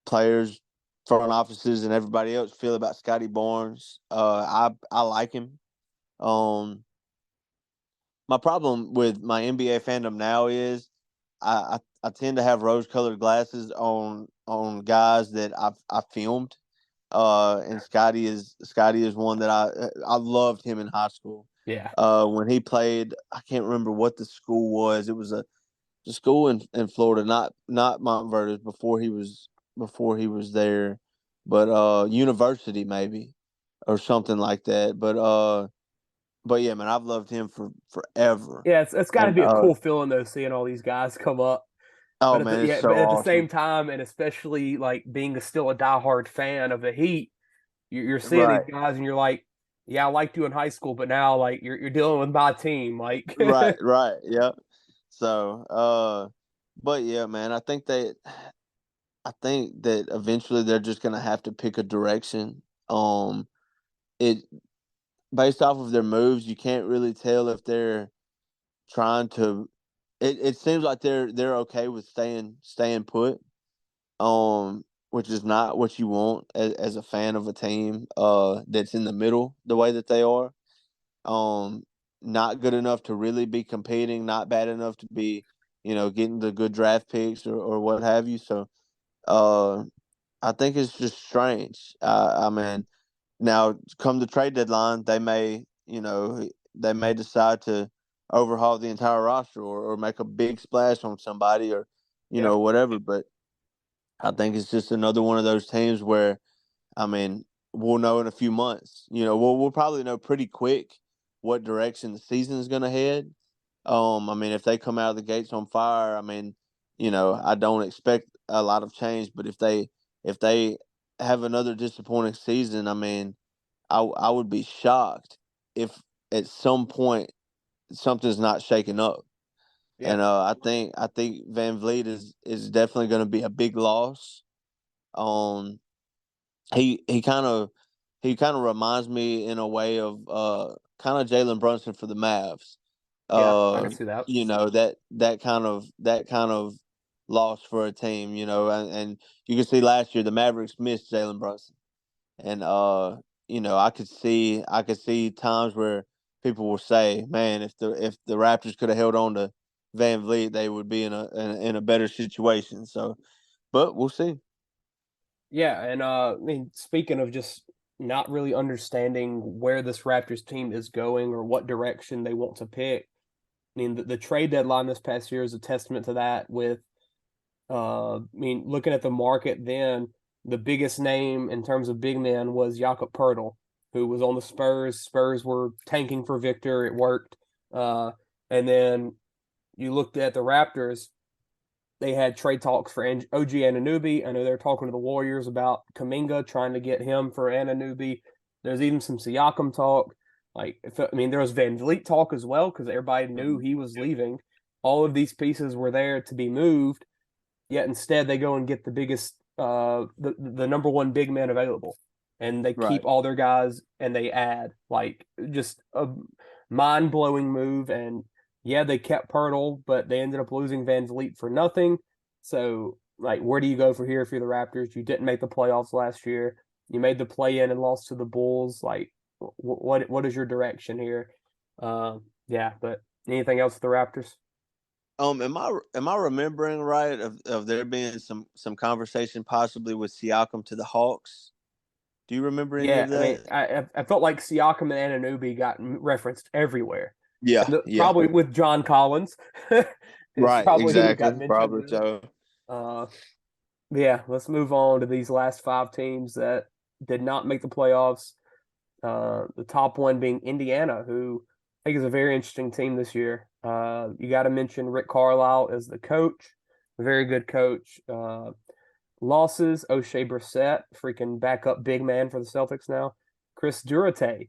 players, front offices, and everybody else feel about Scotty Barnes. I like him. My problem with my NBA fandom now is I tend to have rose-colored glasses on guys that I filmed. And Scotty is one that I loved him in high school. Yeah. When he played, I can't remember what the school was. It was a school in Florida, not Montverde, before he was there, but university maybe or something like that. But yeah, man, I've loved him for forever. Yeah, it's got to be a cool feeling though, seeing all these guys come up. Oh, but man, it's so but at awesome. the same time, and especially like being still a diehard fan of the Heat, you're seeing these guys and you're like, yeah, I liked you in high school, but now like you're dealing with my team, like right, yeah. So, but yeah, man, I think that eventually they're just gonna have to pick a direction. It based off of their moves, you can't really tell if they're trying to. It seems like they're okay with staying put, which is not what you want as a fan of a team that's in the middle the way that they are. Not good enough to really be competing, not bad enough to be, getting the good draft picks or what have you. So, I think it's just strange. I mean, now come the trade deadline, they may decide to overhaul the entire roster or make a big splash on somebody or, whatever. But I think it's just another one of those teams where, I mean, we'll know in a few months. We'll probably know pretty quick what direction the season is going to head. I mean, if they come out of the gates on fire, I mean, I don't expect a lot of change. But if they have another disappointing season, I mean, I would be shocked if at some point something's not shaken up. Yeah. And I think Van Vliet is definitely going to be a big loss. He kind of reminds me in a way of kind of Jalen Brunson for the Mavs. Yeah, I can see that. You know, that kind of loss for a team, you know, and you can see last year the Mavericks missed Jalen Brunson. And you know, I could see times where people will say, man, if the Raptors could have held on to Van Vliet, they would be in a better situation. So, but we'll see. Yeah, and I mean, speaking of just not really understanding where this Raptors team is going or what direction they want to pick, I mean, the trade deadline this past year is a testament to that. With, I mean, looking at the market then, the biggest name in terms of big men was Jakob Poeltl, who was on the Spurs. Spurs were tanking for Victor. It worked. And then you looked at the Raptors. They had trade talks for OG Anunoby. I know they're talking to the Warriors about Kuminga, trying to get him for Anunoby. There's even some Siakam talk. Like, I mean, there was Van Vliet talk as well because everybody knew he was leaving. All of these pieces were there to be moved, yet instead they go and get the biggest, the number one big man available, and they Right. keep all their guys and they add. Like, just a mind blowing move. And yeah, they kept Pirtle, but they ended up losing Van Vliet for nothing. So, like, where do you go for here if you're the Raptors? You didn't make the playoffs last year. You made the play in and lost to the Bulls. Like, what is your direction here? Yeah, but anything else with the Raptors? Am I remembering right of there being some conversation possibly with Siakam to the Hawks? Do you remember any Yeah, of I mean, that? I felt like Siakam and Anunoby got referenced everywhere. Yeah, And yeah. probably with John Collins. It's Right, probably who exactly. got mentioned Probably there. so. Uh, yeah, let's move on to these last five teams that did not make the playoffs. The top one being Indiana, who I think is a very interesting team this year. You got to mention Rick Carlisle as the coach, a very good coach. Losses: O'Shea Brissett, freaking backup big man for the Celtics now. Chris Durate.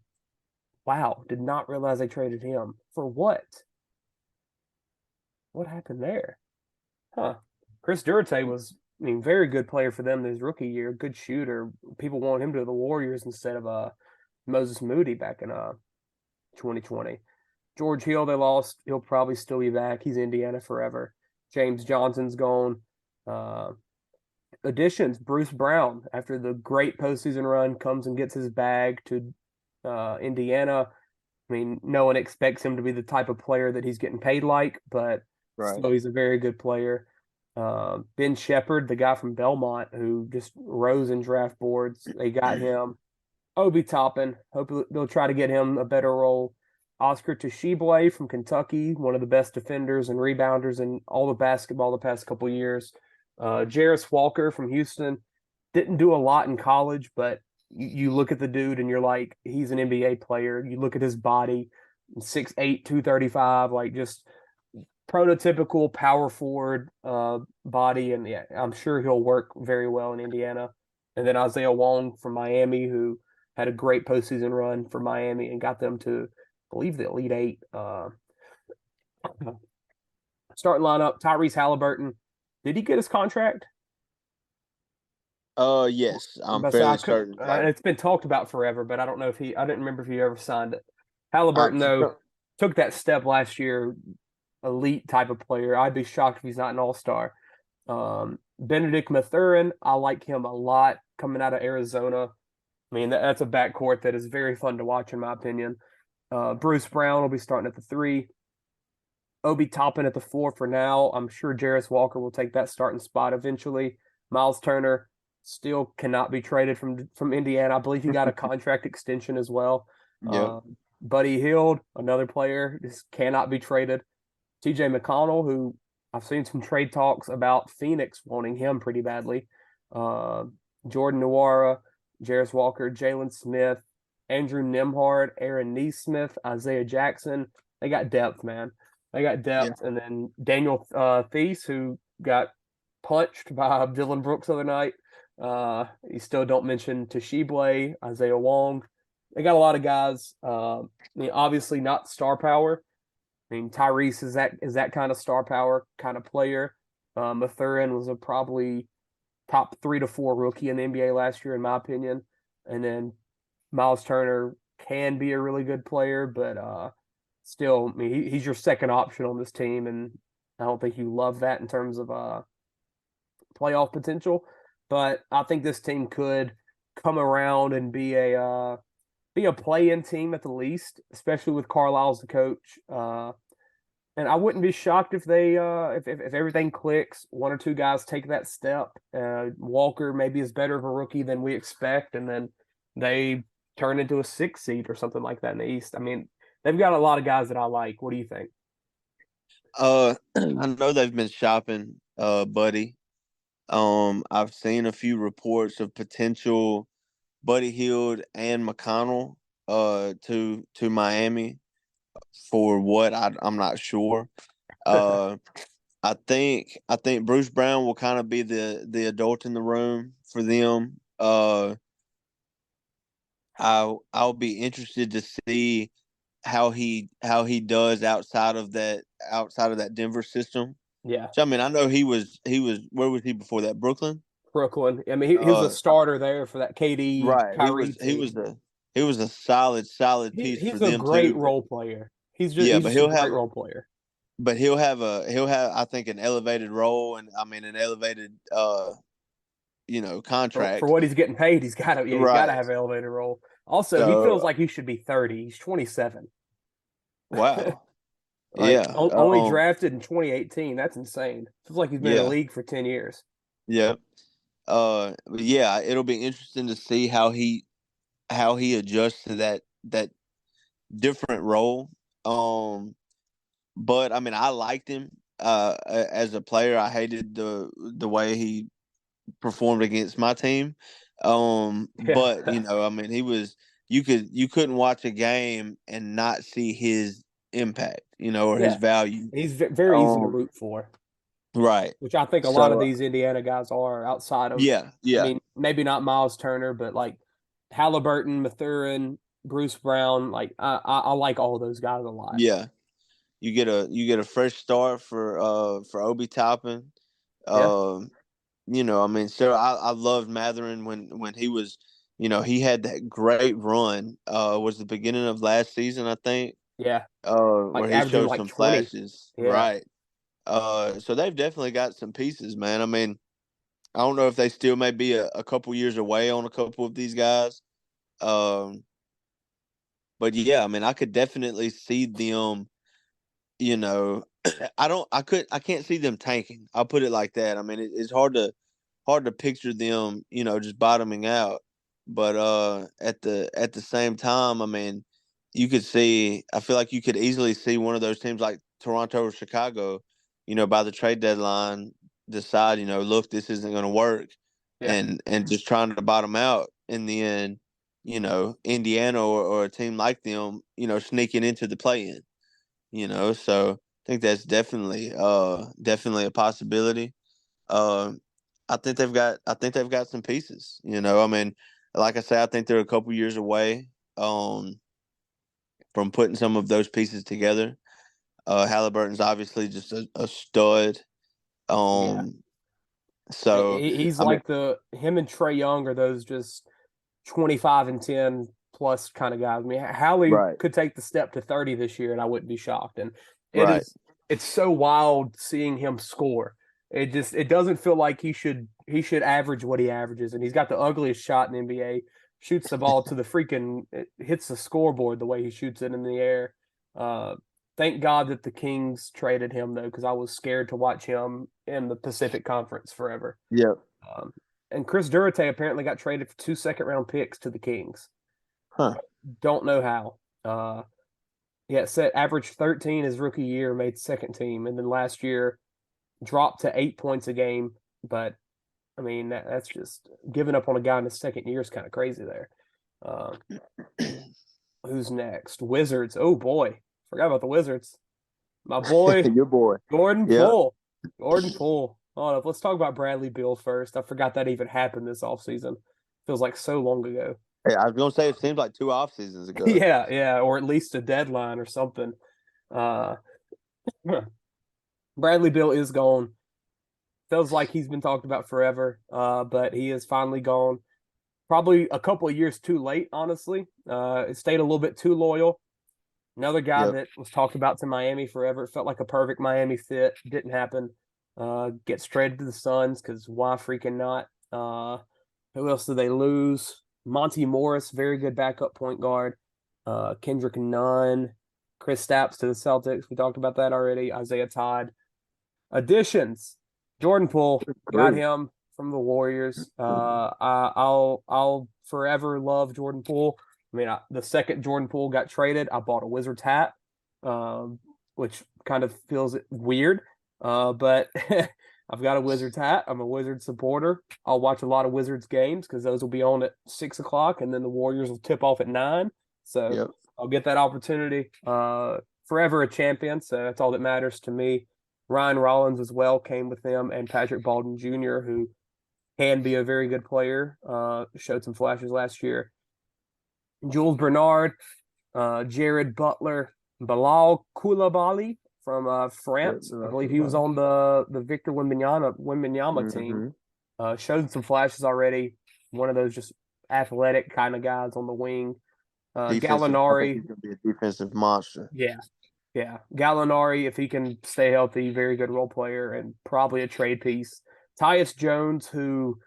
Wow, did not realize they traded him. For what? What happened there? Huh. Chris Durate was, I mean, very good player for them his rookie year, good shooter. People want him to the Warriors instead of Moses Moody back in 2020. George Hill, they lost. He'll probably still be back. He's Indiana forever. James Johnson's gone. Additions: Bruce Brown, after the great postseason run, comes and gets his bag to Indiana. I mean, no one expects him to be the type of player that he's getting paid like, but Right. still, he's a very good player. Ben Shepherd, the guy from Belmont who just rose in draft boards, they got him. Obi Toppin, hope they'll try to get him a better role. Oscar Tshiebwe from Kentucky, one of the best defenders and rebounders in all the basketball the past couple years. Jarris Walker from Houston didn't do a lot in college, but you look at the dude and you're like, he's an NBA player. You look at his body, 6'8", 235, like just prototypical power forward body. And yeah, I'm sure he'll work very well in Indiana. And then Isaiah Wong from Miami, who had a great postseason run for Miami and got them to, I believe, the Elite Eight. Starting lineup: Tyrese Halliburton. Did he get his contract? Yes, I'm But fairly certain. it's been talked about forever, but I don't know if I didn't remember if he ever signed it. Halliburton, though, took that step last year, elite type of player. I'd be shocked if he's not an all-star. Benedict Mathurin, I like him a lot coming out of Arizona. I mean, that's a backcourt that is very fun to watch, in my opinion. Bruce Brown will be starting at the 3. Obi Toppin at the 4 for now. I'm sure Jarris Walker will take that starting spot eventually. Miles Turner still cannot be traded from Indiana. I believe he got a contract extension as well. Yep. Buddy Hield, another player, just cannot be traded. TJ McConnell, who I've seen some trade talks about Phoenix wanting him pretty badly. Jordan Nwora, Jarris Walker, Jalen Smith, Andrew Nembhard, Aaron Neesmith, Isaiah Jackson. They got depth, man. They got depth. Yeah. And then Daniel Theis, who got punched by Dylan Brooks the other night. You still don't mention Tshiebwe, Isaiah Wong. They got a lot of guys. I mean, obviously not star power, I mean, Tyrese is that kind of star power kind of player. Mathurin was a probably top 3 to 4 rookie in the NBA last year, in my opinion. And then Miles Turner can be a really good player, but still, I mean, he's your second option on this team, and I don't think you love that in terms of playoff potential. But I think this team could come around and be a play-in team at the least, especially with Carlisle as the coach. And I wouldn't be shocked if they if everything clicks, one or two guys take that step. Walker maybe is better of a rookie than we expect, and then they turn into a 6 seed or something like that in the East. I mean, they've got a lot of guys that I like. What do you think? I know they've been shopping Buddy. I've seen a few reports of potential Buddy Hield and McConnell to Miami. For what I'm not sure. I think Bruce Brown will kind of be the adult in the room for them. I'll be interested to see how he does outside of that Denver system. Yeah. So I mean, I know he was where was he before that? Brooklyn. I mean, he was a starter there for that KD Right. Kyrie He was a solid piece he's for a them great too. role player. He's But just a great role player. But he'll have I think an elevated role, and I mean an elevated contract for what he's getting paid. He's got to have an elevated role. Also, he feels like he should be 30. He's 27. Wow. Only drafted in 2018. That's insane. Feels like he's been in the league for 10 years. Yeah. It'll be interesting to see how he adjusts to that different role. But I mean, I liked him as a player. I hated the way he performed against my team. But I mean, you couldn't watch a game and not see his impact, or his value. He's very easy to root for. Right. Which I think a lot of these Indiana guys are outside of. Yeah. I mean, maybe not Miles Turner, but like Halliburton, Mathurin, Bruce Brown. Like I like all of those guys a lot. Yeah. You get a fresh start for Obi Toppin. I mean, so I loved Mathurin when he was, he had that great run. Was the beginning of last season, I think. Yeah. Where he showed some 20. flashes. Yeah. Right. So they've definitely got some pieces, man. I mean, I don't know if they still may be a couple years away on a couple of these guys. But yeah, I mean, I could definitely see them, I can't see them tanking. I'll put it like that. I mean, it's hard to picture them, just bottoming out. But at the same time, I mean, I feel like you could easily see one of those teams like Toronto or Chicago, by the trade deadline decide, look, this isn't going to work, and just trying to bottom out. And then, Indiana or a team like them, sneaking into the play-in, So I think that's definitely a possibility. I think they've got some pieces. I mean, like I say, I think they're a couple years away from putting some of those pieces together. Halliburton's obviously just a stud. So he's him and Trae Young are those just 25 and 10 plus kind of guys. I mean, Hallie could take the step to 30 this year, and I wouldn't be shocked. And it's so wild seeing him score. It doesn't feel like he should average what he averages, and he's got the ugliest shot in the NBA. Shoots the ball to the it hits the scoreboard the way he shoots it in the air. Thank God that the Kings traded him, though, because I was scared to watch him in the Pacific Conference forever. Yep. And Chris Duarte apparently got traded for 2 second-round picks to the Kings. Huh. Don't know how. Set averaged 13 his rookie year, made second team, and then last year dropped to 8 points a game. But, I mean, that's just giving up on a guy in his second year is kind of crazy there. Who's next? Wizards. Oh, boy. Forgot about the Wizards. My boy. Your boy. Gordon Poole. Gordon Poole. Oh, let's talk about Bradley Beal first. I forgot that even happened this offseason. Feels like so long ago. Hey, I was going to say it seems like 2 off seasons ago. Yeah, or at least a deadline or something. Bradley Beal is gone. Feels like he's been talked about forever, but he is finally gone. Probably a couple of years too late, honestly. It stayed a little bit too loyal. Another guy that was talked about to Miami forever. It felt like a perfect Miami fit. Didn't happen. Gets traded to the Suns because why freaking not? Who else did they lose? Monty Morris, very good backup point guard. Kendrick Nunn, Chris Stapps to the Celtics. We talked about that already. Isaiah Todd. Additions. Jordan Poole, got him from the Warriors. I'll forever love Jordan Poole. I mean, the second Jordan Poole got traded, I bought a Wizards hat, which kind of feels weird. But I've got a Wizards hat. I'm a Wizards supporter. I'll watch a lot of Wizards games because those will be on at 6 o'clock, and then the Warriors will tip off at 9. So I'll get that opportunity. Forever a champion, so that's all that matters to me. Ryan Rollins as well came with them, and Patrick Baldwin Jr., who can be a very good player. Showed some flashes last year. Jules Bernard, Jared Butler, Bilal Koulibaly from France. I believe he was on the Victor Wembanyama team. Showed some flashes already. One of those just athletic kind of guys on the wing. Gallinari. He's going to be a defensive monster. Yeah. Gallinari, if he can stay healthy, very good role player and probably a trade piece. Tyus Jones, who,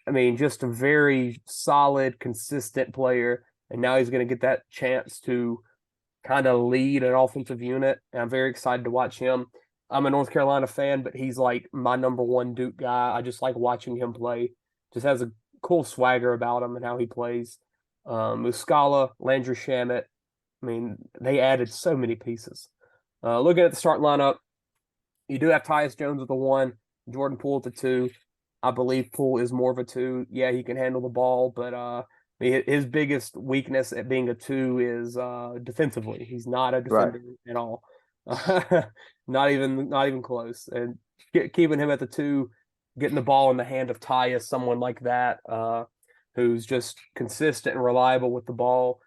I mean, just a very solid, consistent player. And now he's going to get that chance to kind of lead an offensive unit. And I'm very excited to watch him. I'm a North Carolina fan, but he's like my number one Duke guy. I just like watching him play. Just has a cool swagger about him and how he plays. Muscala, Landry Shamet. I mean, they added so many pieces. Looking at the start lineup, you do have Tyus Jones with the 1, Jordan Poole at the 2. I believe Poole is more of a 2. Yeah, he can handle the ball, but his biggest weakness at being a 2 is defensively. He's not a defender at all. Not even close. And keeping him at the 2, getting the ball in the hand of Tyus, someone like that, who's just consistent and reliable with the ball.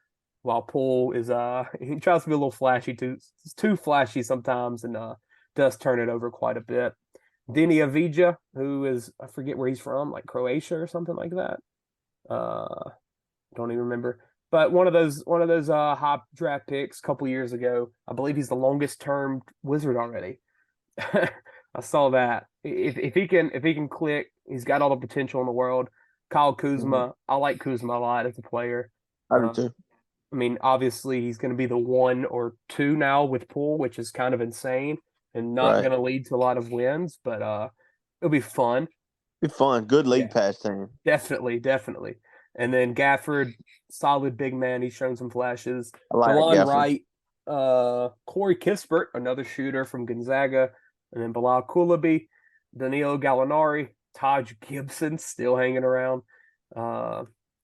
While Poole is he tries to be a little flashy too. It's too flashy sometimes and does turn it over quite a bit. Deni Avdija, who is, I forget where he's from, like Croatia or something like that. Don't even remember. But one of those high draft picks a couple years ago. I believe he's the longest term Wizard already. I saw that. If he can click, he's got all the potential in the world. Kyle Kuzma, I like Kuzma a lot as a player. I do too. I mean, obviously, he's going to be the 1 or 2 now with Poole, which is kind of insane and not going to lead to a lot of wins, but it'll be fun. Be fun. Good league pass team. Definitely. And then Gafford, solid big man. He's shown some flashes. I like DeLon Wright, Corey Kispert, another shooter from Gonzaga, and then Bilal Coulibaly, Danilo Gallinari, Taj Gibson still hanging around.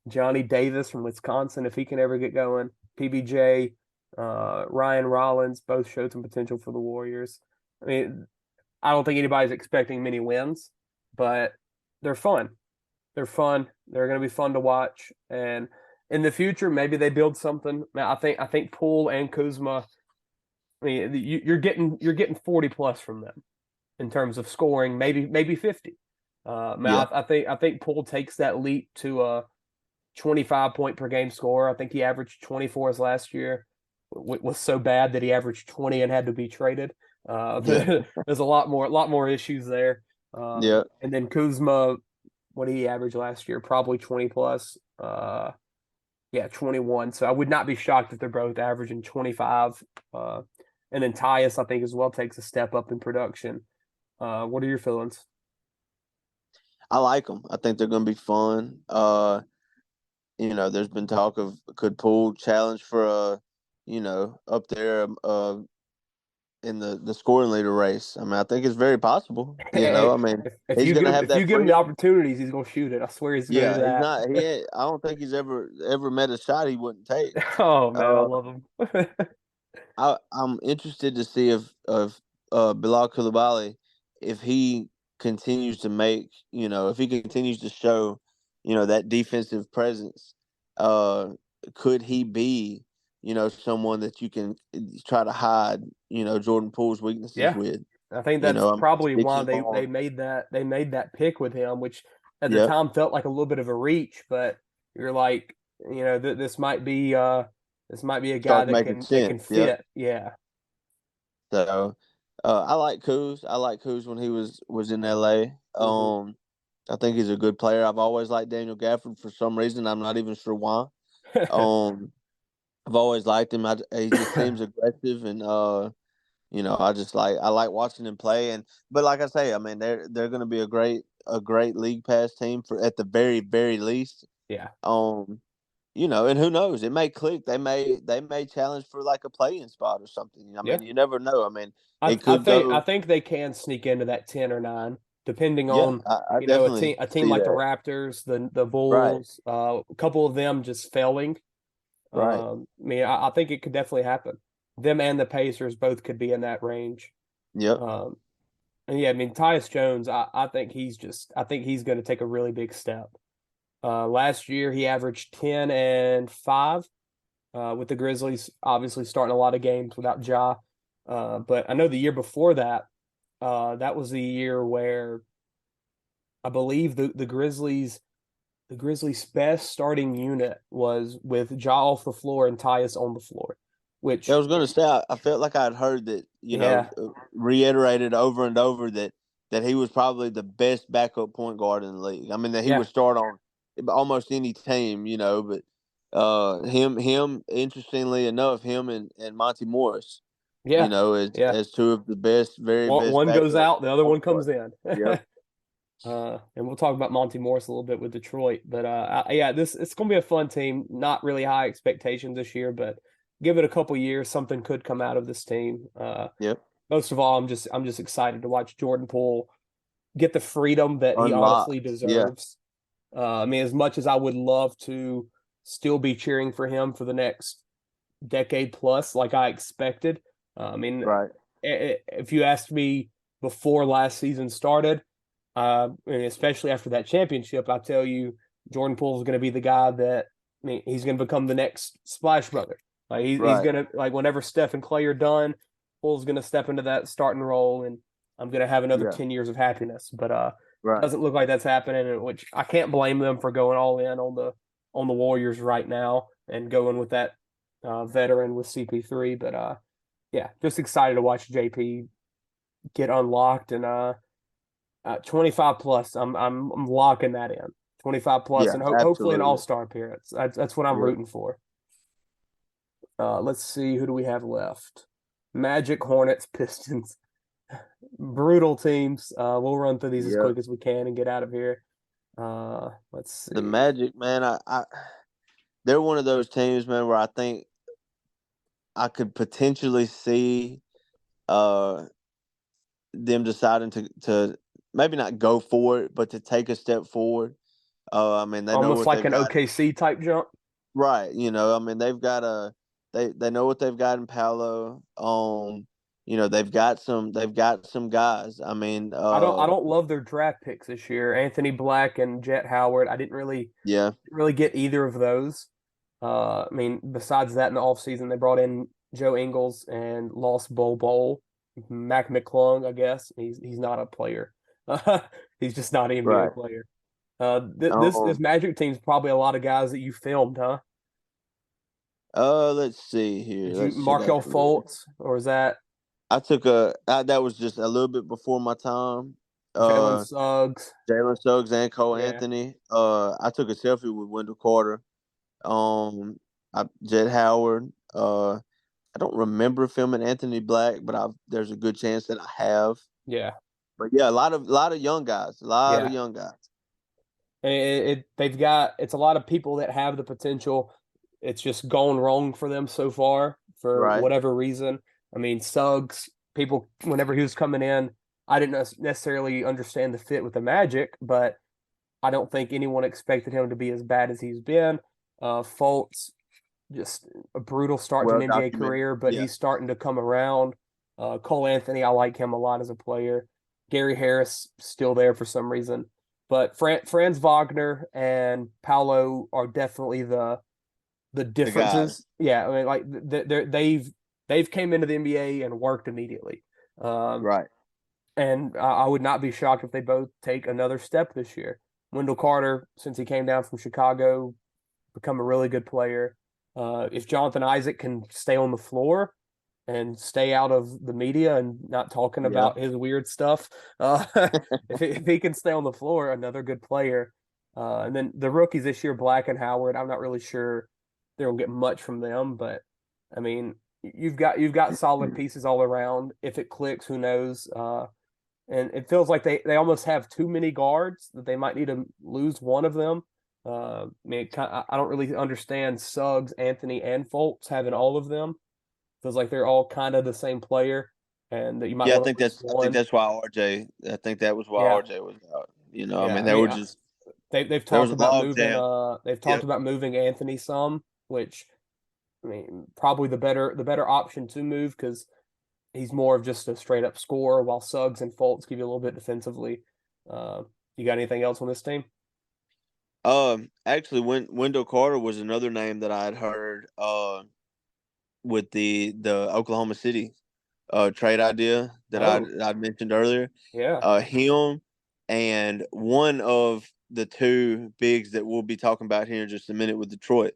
Johnny Davis from Wisconsin, if he can ever get going. PBJ, Ryan Rollins, both showed some potential for the Warriors. I mean, I don't think anybody's expecting many wins, but they're fun. They're fun. They're going to be fun to watch. And in the future, maybe they build something. I think Poole and Kuzma, I mean, you're getting 40 plus from them in terms of scoring, maybe 50. I think Poole takes that leap to a 25 point per game score. I think he averaged 24 his last year. It was so bad that he averaged 20 and had to be traded. There's a lot more issues there. And then Kuzma, what did he average last year? Probably 20 plus. 21. So I would not be shocked if they're both averaging 25. And then Tyus, I think, as well takes a step up in production. What are your feelings? I like them. I think they're going to be fun. There's been talk of could Poole challenge for up there in the scoring leader race. I mean, I think it's very possible. I mean, if you give him the opportunities, he's going to shoot it. I swear he's going to do that. I don't think he's ever met a shot he wouldn't take. Oh man, I love him. I'm interested to see if Bilal Coulibaly, if he continues to make, if he continues to show, that defensive presence, could he be someone that you can try to hide, Jordan Poole's weaknesses Yeah. with. I think that's probably stick why him they on. made that pick with him, which at the Yep. time felt like a little bit of a reach, but you're like, this might be a guy Start making that sense. can Yep. fit. Yeah. So I like Kuz. I like Kuz when he was in LA. I think he's a good player. I've always liked Daniel Gafford for some reason. I'm not even sure why. I've always liked him. He just seems aggressive, and I like watching him play. But like I say, I mean, they're going to be a great league pass team for at the very, very least. Yeah. And who knows? It may click. They may challenge for like a play-in spot or something. I mean, you never know. I mean, it could go. I think they can sneak into that 10 or 9, depending Yeah, on I definitely a team see like the that. Raptors, the Right. Bulls, a couple of them just failing. Right. I mean, I think it could definitely happen. Them and the Pacers both could be in that range. Yep. And yeah, I mean, Tyus Jones, I think he's going to take a really big step. Last year he averaged 10 and 5 with the Grizzlies, obviously starting a lot of games without Ja. But I know the year before that, that was the year where I believe the Grizzlies' best starting unit was with Ja off the floor and Tyus on the floor, which I was going to say I felt like I'd heard that reiterated over and over that he was probably the best backup point guard in the league. I mean that he would start on almost any team, but him interestingly enough, him and Monty Morris, as two of the best, very best. One goes backup out, the other one point comes guard. in. Yep. And we'll talk about Monty Morris a little bit with Detroit, but it's going to be a fun team. Not really high expectations this year, but give it a couple years, something could come out of this team. Yep. Most of all, I'm just excited to watch Jordan Poole get the freedom that he honestly deserves. I mean, as much as I would love to still be cheering for him for the next decade plus, like I expected. I mean, right. If you asked me before last season started, and especially after that championship, I tell you, Jordan Poole is going to be the guy that he's going to become the next Splash Brother. Like he's going to, like, whenever Steph and Clay are done, Poole's going to step into that starting role, and I'm going to have another 10 years of happiness. But it doesn't look like that's happening, which I can't blame them for going all in on the Warriors right now and going with that veteran with CP3. But just excited to watch JP get unlocked, and 25 plus. I'm locking that in. 25 plus, and hopefully an all-star appearance. That's what I'm rooting for. Let's see, who do we have left? Magic, Hornets, Pistons. Brutal teams. We'll run through these as quick as we can and get out of here. Let's see. The Magic, man, they're one of those teams, man, where I think I could potentially see them deciding to maybe not go for it, but to take a step forward. I mean, they almost know like an OKC type jump, right? I mean, they've got they know what they've got in Paolo. They've got some guys. I mean, I don't love their draft picks this year. Anthony Black and Jet Howard. I didn't really get either of those. I mean, besides that, in the offseason, they brought in Joe Ingles and lost Bol. Mac McClung, I guess. He's not a player. He's just not an NBA player. This Magic team's probably a lot of guys that you filmed, huh? Let's see here. Did you Markel Fultz, or is that? I took that was just a little bit before my time. Jalen Suggs and Cole Anthony. I took a selfie with Wendell Carter. Jet Howard. I don't remember filming Anthony Black, but there's a good chance that I have. Yeah. But yeah, a lot of young guys. A lot of young guys. It's a lot of people that have the potential. It's just gone wrong for them so far for whatever reason. I mean, Suggs, people, whenever he was coming in, I didn't necessarily understand the fit with the Magic, but I don't think anyone expected him to be as bad as he's been. Fultz, just a brutal start to an NBA career, but he's starting to come around. Cole Anthony, I like him a lot as a player. Gary Harris, still there for some reason. But Franz Wagner and Paolo are definitely the the The guys. differences. Yeah, I mean, like they've came into the NBA and worked immediately. Right. And I would not be shocked if they both take another step this year. Wendell Carter, since he came down from Chicago, become a really good player. If Jonathan Isaac can stay on the floor and stay out of the media and not talking about his weird stuff, if he can stay on the floor, another good player. And then the rookies this year, Black and Howard, I'm not really sure they're gonna get much from them, but I mean, you've got solid pieces all around. If it clicks, who knows? And it feels like they almost have too many guards that they might need to lose one of them. I mean, I don't really understand Suggs, Anthony, and Fultz having all of them. Feels like they're all kind of the same player, and that you might. Yeah, I think that's why RJ. I think that was why RJ was out. You know, I mean, they were just they've there was talked a about log moving. jam. They've talked about moving Anthony some, which I mean, probably the better option to move because he's more of just a straight up scorer, while Suggs and Fultz give you a little bit defensively. You got anything else on this team? Actually, Wendell Carter was another name that I had heard. With the Oklahoma City trade idea that I'd mentioned earlier. Yeah. Him and one of the two bigs that we'll be talking about here in just a minute with Detroit.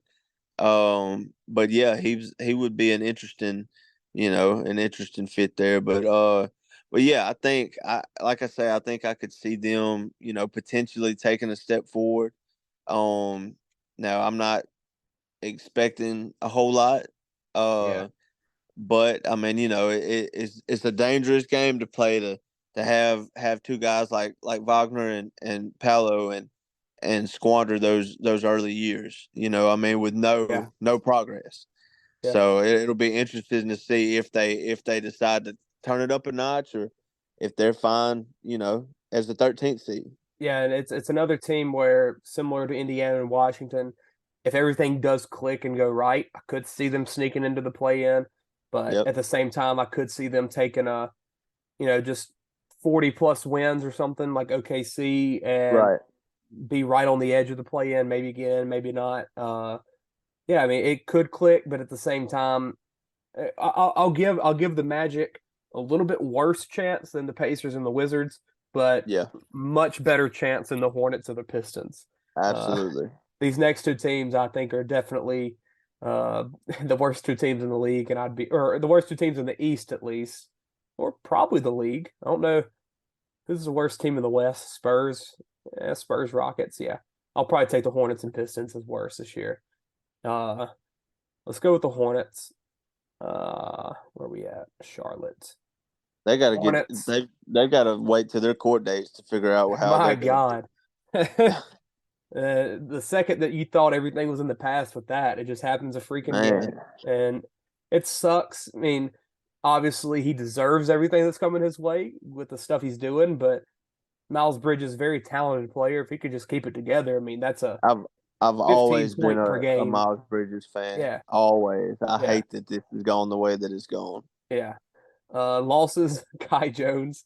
But yeah, he would be an interesting fit there. But yeah, I think I could see them, potentially taking a step forward. Now I'm not expecting a whole lot. But I mean, it's a dangerous game to play to have two guys like Wagner and Paolo and squander those early years. I mean, with no progress. Yeah. So it'll be interesting to see if they decide to turn it up a notch or if they're fine, as the 13th seed. Yeah, and it's another team where, similar to Indiana and Washington, if everything does click and go right, I could see them sneaking into the play-in. But at the same time, I could see them taking just 40-plus wins or something like OKC and be right on the edge of the play-in, maybe again, maybe not. Yeah, I mean, it could click, but at the same time, I'll give the Magic a little bit worse chance than the Pacers and the Wizards, but much better chance than the Hornets or the Pistons. Absolutely. These next two teams, I think, are definitely the worst two teams in the league, or the worst two teams in the East at least, or probably the league. I don't know who's the worst team in the West. Spurs, Spurs, Rockets. Yeah, I'll probably take the Hornets and Pistons as worse this year. Let's go with the Hornets. Where are we at? Charlotte. They got to they got to wait till their court dates to figure out how. My God. The second that you thought everything was in the past with that, it just happens a freaking game. And it sucks. I mean, obviously he deserves everything that's coming his way with the stuff he's doing, but Miles Bridges is a very talented player. If he could just keep it together, I mean, that's a I've always been per a game. Miles Bridges fan. Yeah. Always. I hate that this has gone the way that it's gone. Yeah. Losses, Kai Jones.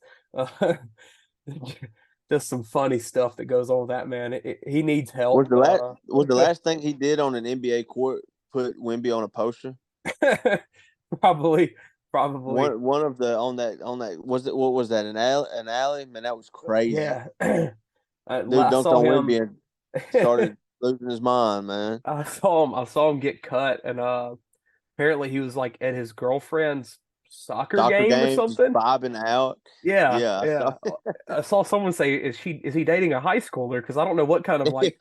Just some funny stuff that goes on with that man. He needs help. Was the last thing he did on an NBA court put Wemby on a poster? Probably. One of the on that what was that, an alley? Man, that was crazy. Yeah. Dude dunked on Wemby and started losing his mind, man. I saw him get cut, and apparently he was like at his girlfriend's soccer game or something, bobbing out. Yeah. I saw someone say, "Is he dating a high schooler?" Because I don't know what kind of like.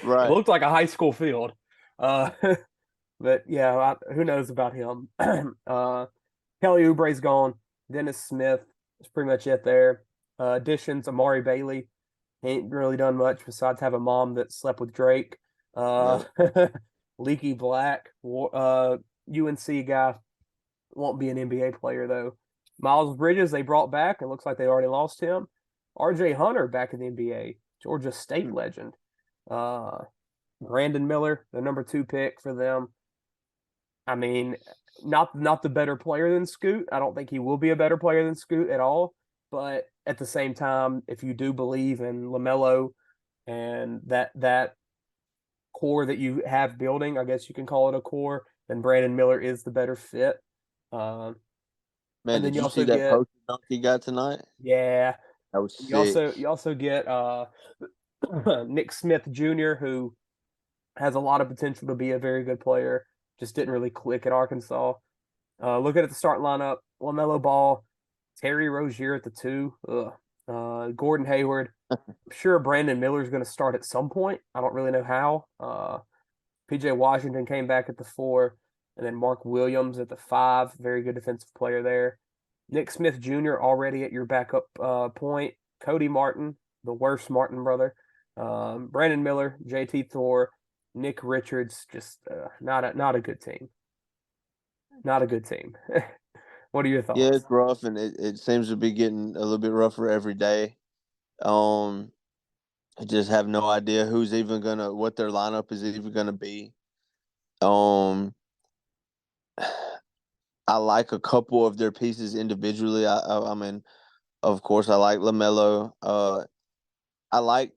Right. It looked like a high school field. But yeah, who knows about him? Kelly Oubre's gone. Dennis Smith is pretty much it there. Additions: Amari Bailey. He ain't really done much besides have a mom that slept with Drake. Leaky Black, UNC guy, won't be an NBA player though. Miles Bridges they brought back. It looks like they already lost him. RJ Hunter back in the NBA, Georgia State legend. Brandon Miller, the number 2 pick for them. I mean, not the better player than Scoot. I don't think he will be a better player than Scoot at all. But at the same time, if you do believe in LaMelo and that core that you have building, I guess you can call it a core, then Brandon Miller is the better fit. Man, And then did you you also see that get post dunk he got tonight? yeah. That was You sick. also get Nick Smith Jr., who has a lot of potential to be a very good player. Just didn't really click at Arkansas. Looking at the start lineup, LaMelo Ball, Terry Rozier at the 2, Gordon Hayward. I'm sure Brandon Miller is going to start at some point. I don't really know how. PJ Washington came back at the 4, and then Mark Williams at the 5. Very good defensive player there. Nick Smith Jr. already at your backup point. Cody Martin, the worst Martin brother. Brandon Miller, JT Thor, Nick Richards. Just not a good team. Not a good team. What are your Yeah, thoughts? it's rough, and it seems to be getting a little bit rougher every day. I just have no idea what their lineup is even gonna be. Um, I like a couple of their pieces individually. I mean, of course, I like LaMelo. I like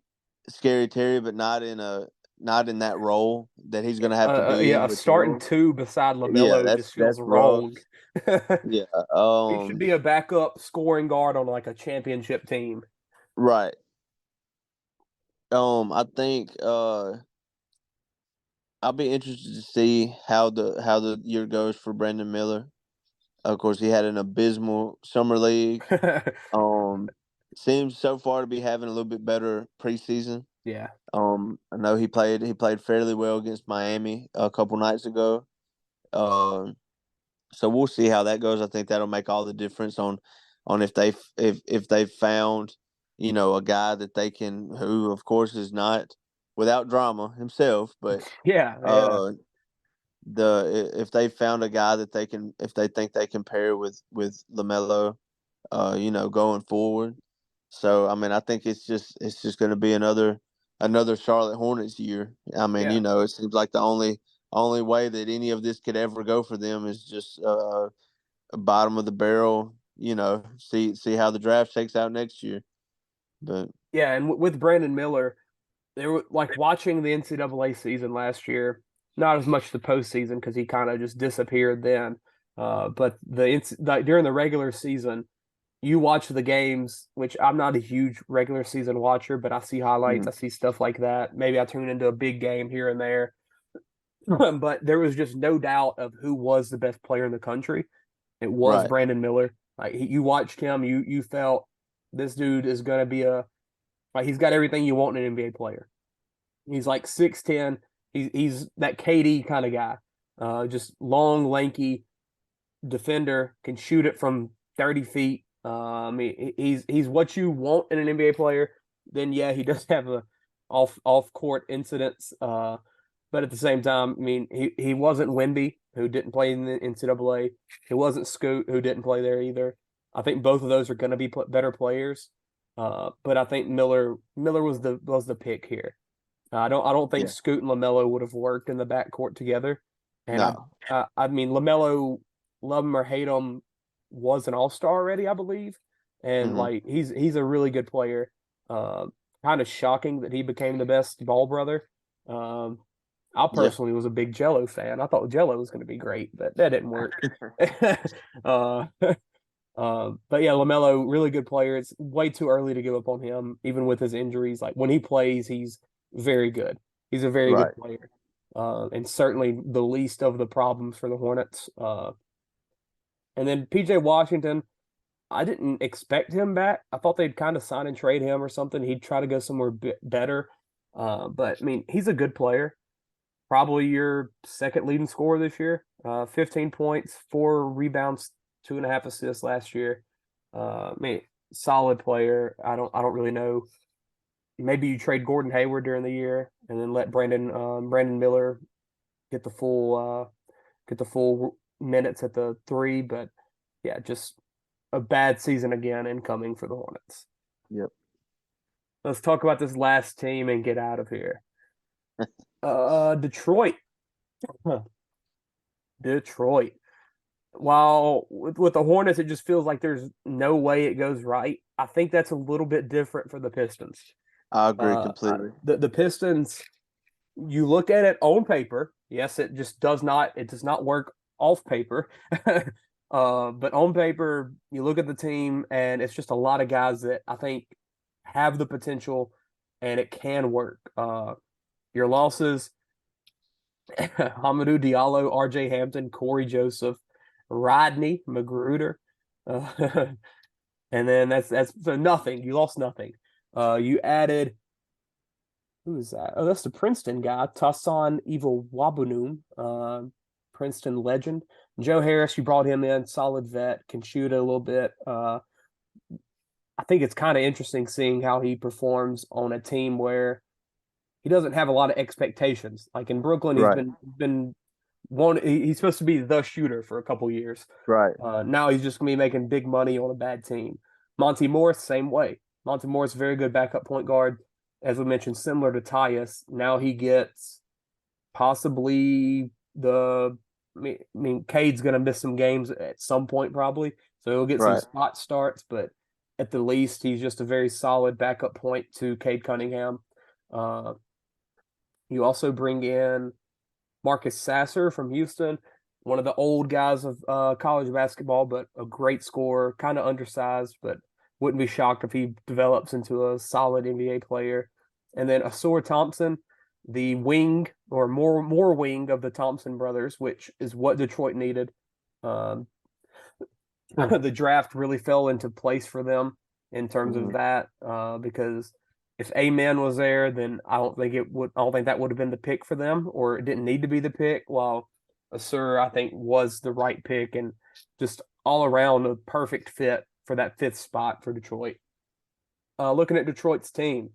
Scary Terry, but not in that role that he's gonna have to be in A with starting them. 2 beside Yeah, LaMelo just feels that's rough. wrong. Yeah. He should be a backup scoring guard on like a championship team. Right. I think I'll be interested to see how the year goes for Brandon Miller. Of course, he had an abysmal summer league. Um, Seems so far to be having a little bit better preseason. Yeah. I know he played fairly well against Miami a couple nights ago. So we'll see how that goes. I think that'll make all the difference on if they found a guy that they can, who of course is not without drama himself, but Yeah. uh if they found a guy that if they think they can pair with LaMelo, going forward. So I mean, I think it's just going to be another Charlotte Hornets year. I mean, Yeah. it seems like the only way that any of this could ever go for them is just a bottom of the barrel. See how the draft shakes out next year. But Yeah, and with Brandon Miller, they were like watching the NCAA season last year, not as much the postseason because he kind of just disappeared then. But during the regular season, you watch the games, which I'm not a huge regular season watcher, but I see highlights, I see stuff like that. Maybe I tune into a big game here and there. But there was just no doubt of who was the best player in the country. It was right, Brandon Miller. Like you watched him, you felt this dude is going to be he's got everything you want in an NBA player. He's like 6'10". He's that KD kind of guy. Just long, lanky defender, can shoot it from 30 feet. I mean, he's what you want in an NBA player. Then yeah, he does have a off court incidents. But at the same time, I mean, he wasn't Wemby, who didn't play in the NCAA. He wasn't Scoot, who didn't play there either. I think both of those are going to be better players. But I think Miller was the pick here. I don't think yeah, Scoot and LaMelo would have worked in the backcourt together. And no, I mean LaMelo, love him or hate him, was an all-star already, I believe, and hmm like he's a really good player. Kind of shocking that he became the best ball brother. I yeah, personally was a big Jello fan. I thought Jello was going to be great, but that didn't work. uh, but yeah, LaMelo, really good player. It's way too early to give up on him, even with his injuries. Like when he plays, he's very good. He's a very good right, player, and certainly the least of the problems for the Hornets. And then PJ Washington, I didn't expect him back. I thought they'd kind of sign and trade him or something. He'd try to go somewhere better. But I mean, he's a good player. Probably your second leading scorer this year. 15 points, 4 rebounds, 2.5 assists last year. I mean, solid player. I don't really know. Maybe you trade Gordon Hayward during the year and then let Brandon Miller get the full minutes at the 3. But yeah, just a bad season again incoming for the Hornets. yep. Let's talk about this last team and get out of here. Detroit. Detroit. While with the Hornets, it just feels like there's no way it goes right. I think that's a little bit different for the Pistons. I agree completely. The Pistons, you look at it on paper. Yes, it does not work off paper. But on paper, you look at the team, and it's just a lot of guys that I think have the potential, and it can work. Your losses: Hamidou Diallo, R.J. Hampton, Corey Joseph, Rodney Magruder, and then that's so nothing. You lost nothing. You added, who is that? Oh, that's the Princeton guy, Tassan Evil Wabunum, Princeton legend. Joe Harris, you brought him in, solid vet, can shoot a little bit. I think it's kind of interesting seeing how he performs on a team where he doesn't have a lot of expectations. Like in Brooklyn, he's been one. He's supposed to be the shooter for a couple years. Right. Now he's just gonna be making big money on a bad team. Monty Morris, same way. Monty Morris, very good backup point guard, as we mentioned, similar to Tyus. Now he gets possibly the. I mean, Cade's gonna miss some games at some point probably, so he'll get some spot starts. But at the least, he's just a very solid backup point to Cade Cunningham. You also bring in Marcus Sasser from Houston, one of the old guys of college basketball, but a great scorer, kind of undersized, but wouldn't be shocked if he develops into a solid NBA player. And then Asur Thompson, the wing or more wing of the Thompson brothers, which is what Detroit needed. The draft really fell into place for them in terms of that, because if Amen was there, then I don't think that would have been the pick for them, or it didn't need to be the pick. While Asur, I think, was the right pick and just all around a perfect fit for that 5th spot for Detroit. Looking at Detroit's team,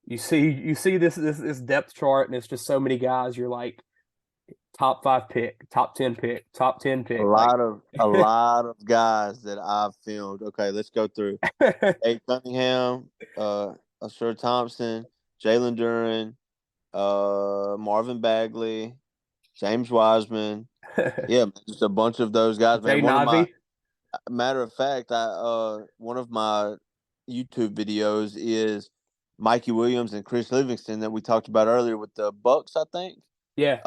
you see this depth chart, and it's just so many guys. You're like, top 5 pick, top 10 pick, top 10 pick. A lot of guys that I've filmed. Okay, let's go through. Cade Cunningham, Asur Thompson, Jalen Duren, Marvin Bagley, James Wiseman. Yeah, just a bunch of those guys. Man, matter of fact, one of my YouTube videos is Mikey Williams and Chris Livingston that we talked about earlier with the Bucks, I think. Yeah.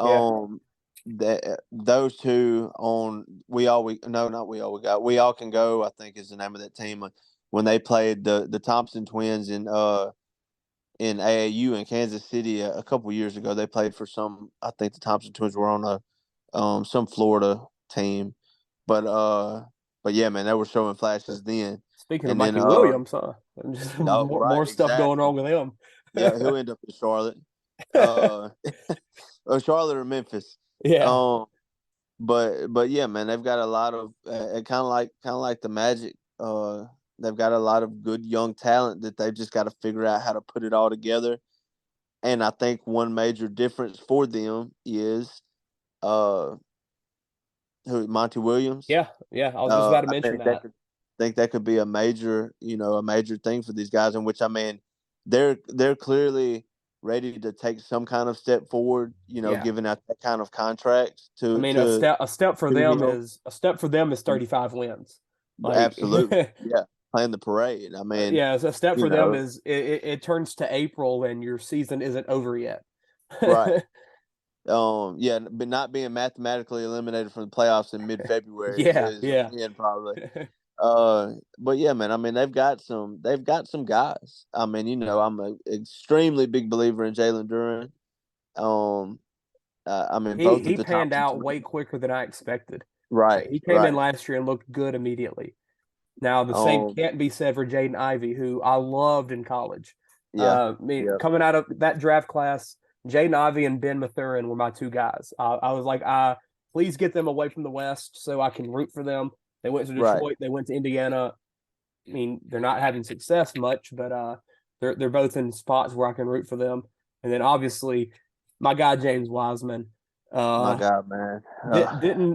Those two on We All Can Go, I think is the name of that team. When they played the Thompson twins in AAU in Kansas City a couple years ago, they played for I think the Thompson twins were on some Florida team, but yeah, man, they were showing flashes then. Speaking of Mikey Williams, just more stuff going on with him. Yeah, he'll end up in Charlotte, or Charlotte or Memphis. Yeah. But yeah, man, they've got a lot of kind of like the Magic. They've got a lot of good young talent that they've just got to figure out how to put it all together. And I think one major difference for them is Monty Williams. Yeah. I was just about to mention that. I think that could be a major thing for these guys, in which, I mean, they're clearly ready to take some kind of step forward, giving out that kind of contract to. I mean, a step for them is 35 wins. Absolutely, yeah, playing the parade. I mean, yeah, a step for them is it turns to April and your season isn't over yet. Right. Yeah, but not being mathematically eliminated from the playoffs in mid-February. Yeah, probably. But yeah, man, I mean, they've got some guys. I mean, I'm an extremely big believer in Jalen Duren. I mean, he panned out way quicker than I expected. Right. He came in last year and looked good immediately. Now the same can't be said for Jaden Ivey, who I loved in college. Coming out of that draft class, Jaden Ivey and Ben Mathurin were my 2 guys. I was like, please get them away from the West so I can root for them. They went to Detroit. They went to Indiana. I mean, they're not having success much, but they're both in spots where I can root for them. And then obviously, my guy James Wiseman. My God, man,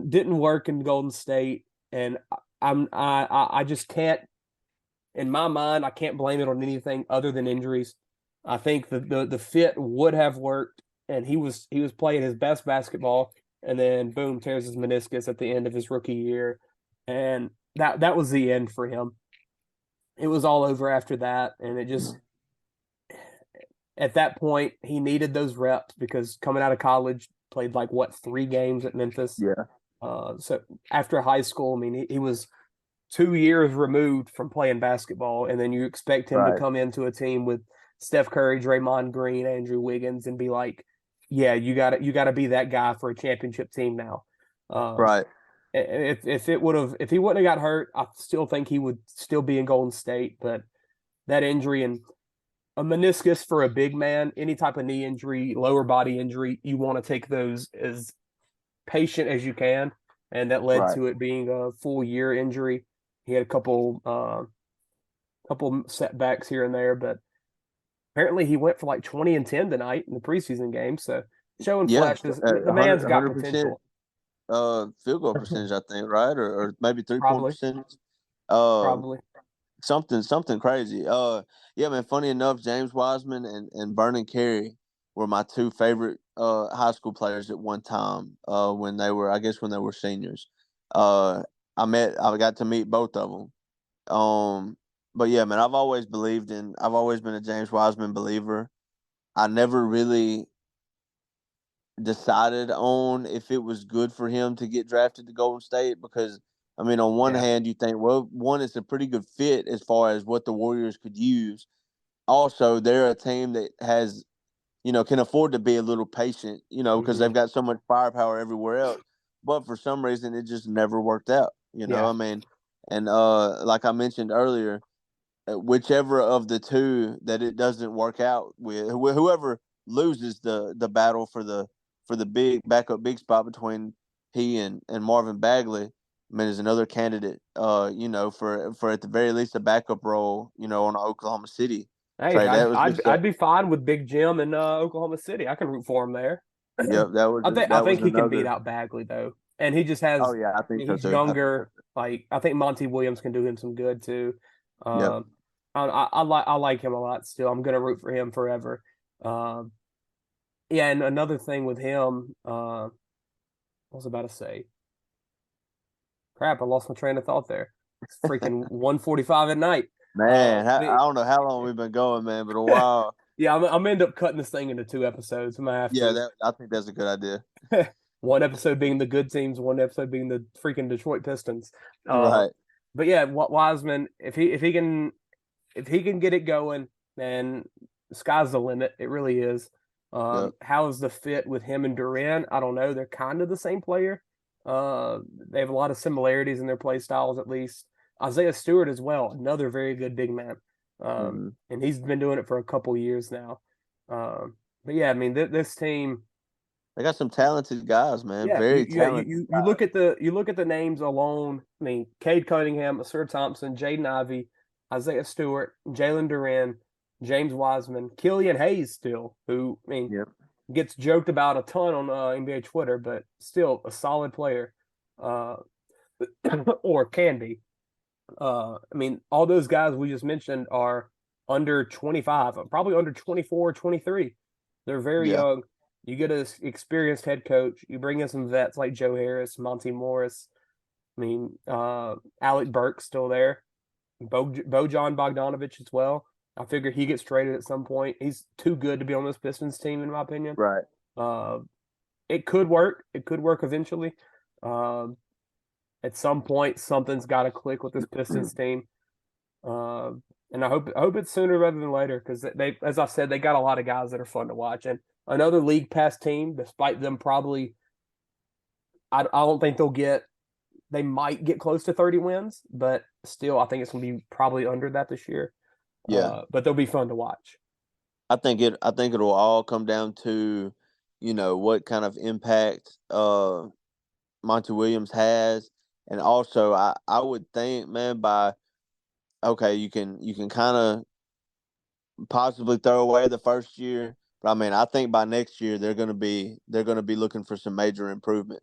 didn't work in Golden State, and I just can't. In my mind, I can't blame it on anything other than injuries. I think the fit would have worked, and he was playing his best basketball, and then boom, tears his meniscus at the end of his rookie year, and that was the end for him. It was all over after that, and at that point, he needed those reps because coming out of college, played 3 games at Memphis. Yeah. So after high school, I mean, he was 2 years removed from playing basketball, and then you expect him to come into a team with Steph Curry, Draymond Green, Andrew Wiggins, and be like, yeah, you got to be that guy for a championship team now. Right. If he wouldn't have got hurt, I still think he would still be in Golden State. But that injury and a meniscus for a big man, any type of knee injury, lower body injury, you want to take those as patient as you can. And that led to it being a full year injury. He had a couple setbacks here and there, but apparently he went for 20 and 10 tonight in the preseason game. So showing flashes. The man's got potential. Field goal percentage, I think, right? Or maybe 3-point percentage. Probably. Something crazy. Yeah, man, funny enough, James Wiseman and Vernon Carey were my 2 favorite high school players at one time when they were seniors. I got to meet both of them. But yeah, man, I've always been a James Wiseman believer. I never really decided on if it was good for him to get drafted to Golden State because, I mean, on one hand, you think, well, one, it's a pretty good fit as far as what the Warriors could use. Also, they're a team that has, can afford to be a little patient, because they've got so much firepower everywhere else. But for some reason, it just never worked out, I mean, and like I mentioned earlier, whichever of the two that it doesn't work out with, whoever loses the battle for the big backup big spot between he and Marvin Bagley, I mean, is another candidate, for at the very least a backup role, on Oklahoma City. Hey, I'd be fine with Big Jim in Oklahoma City. I can root for him there. Yep, I think he can beat out Bagley though, and he just has. Oh yeah, I think he's so too. younger. I think Monty Williams can do him some good too. I like him a lot. Still, I'm gonna root for him forever. Yeah, and another thing with him, what was I about to say? Crap, I lost my train of thought there. It's freaking 1:45 at night. Man, I don't know how long we've been going, man, but a while. Yeah, I'm gonna end up cutting this thing into 2 episodes. I'm gonna have to. I think that's a good idea. One episode being the good teams, one episode being the freaking Detroit Pistons. Right. But yeah, Wiseman, if he can get it going, then the sky's the limit. It really is. How is the fit with him and Durant? I don't know. They're kind of the same player. They have a lot of similarities in their play styles, at least. Isaiah Stewart as well, another very good big man. And he's been doing it for a couple years now. But yeah, I mean, this team, they got some talented guys, man. Yeah, very talented. You look at the names alone. I mean, Cade Cunningham, Asir Thompson, Jaden Ivey, Isaiah Stewart, Jalen Duren, James Wiseman, Killian Hayes, still, who gets joked about a ton on NBA Twitter, but still a solid player, or can be. I mean, all those guys we just mentioned are under 25, probably under 24, 23. They're very young. You get an experienced head coach. You bring in some vets like Joe Harris, Monty Morris. I mean, Alec Burke's still there. Bojan Bogdanovic as well. I figure he gets traded at some point. He's too good to be on this Pistons team, in my opinion. Right. It could work. It could work eventually. At some point, something's got to click with this Pistons team. And I hope it's sooner rather than later because they, as I said, they got a lot of guys that are fun to watch. And another league pass team, despite them probably, I don't think they might get close to 30 wins, but still, I think it's going to be probably under that this year. Yeah. But they'll be fun to watch. I think it'll all come down to, what kind of impact Monty Williams has. And also I would think, man, you can kind of possibly throw away the first year. But I mean, I think by next year they're gonna be looking for some major improvement.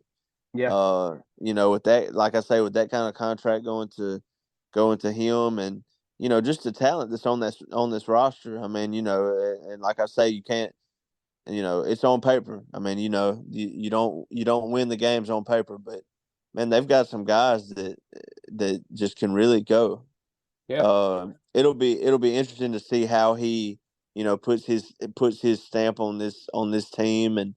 Yeah. With that, like I say, with that kind of contract going to him and just the talent that's on this roster. I mean, and like I say, you can't, it's on paper. I mean, you don't win the games on paper, but man, they've got some guys that just can really go. Yeah. It'll be interesting to see how he puts his stamp on this team, and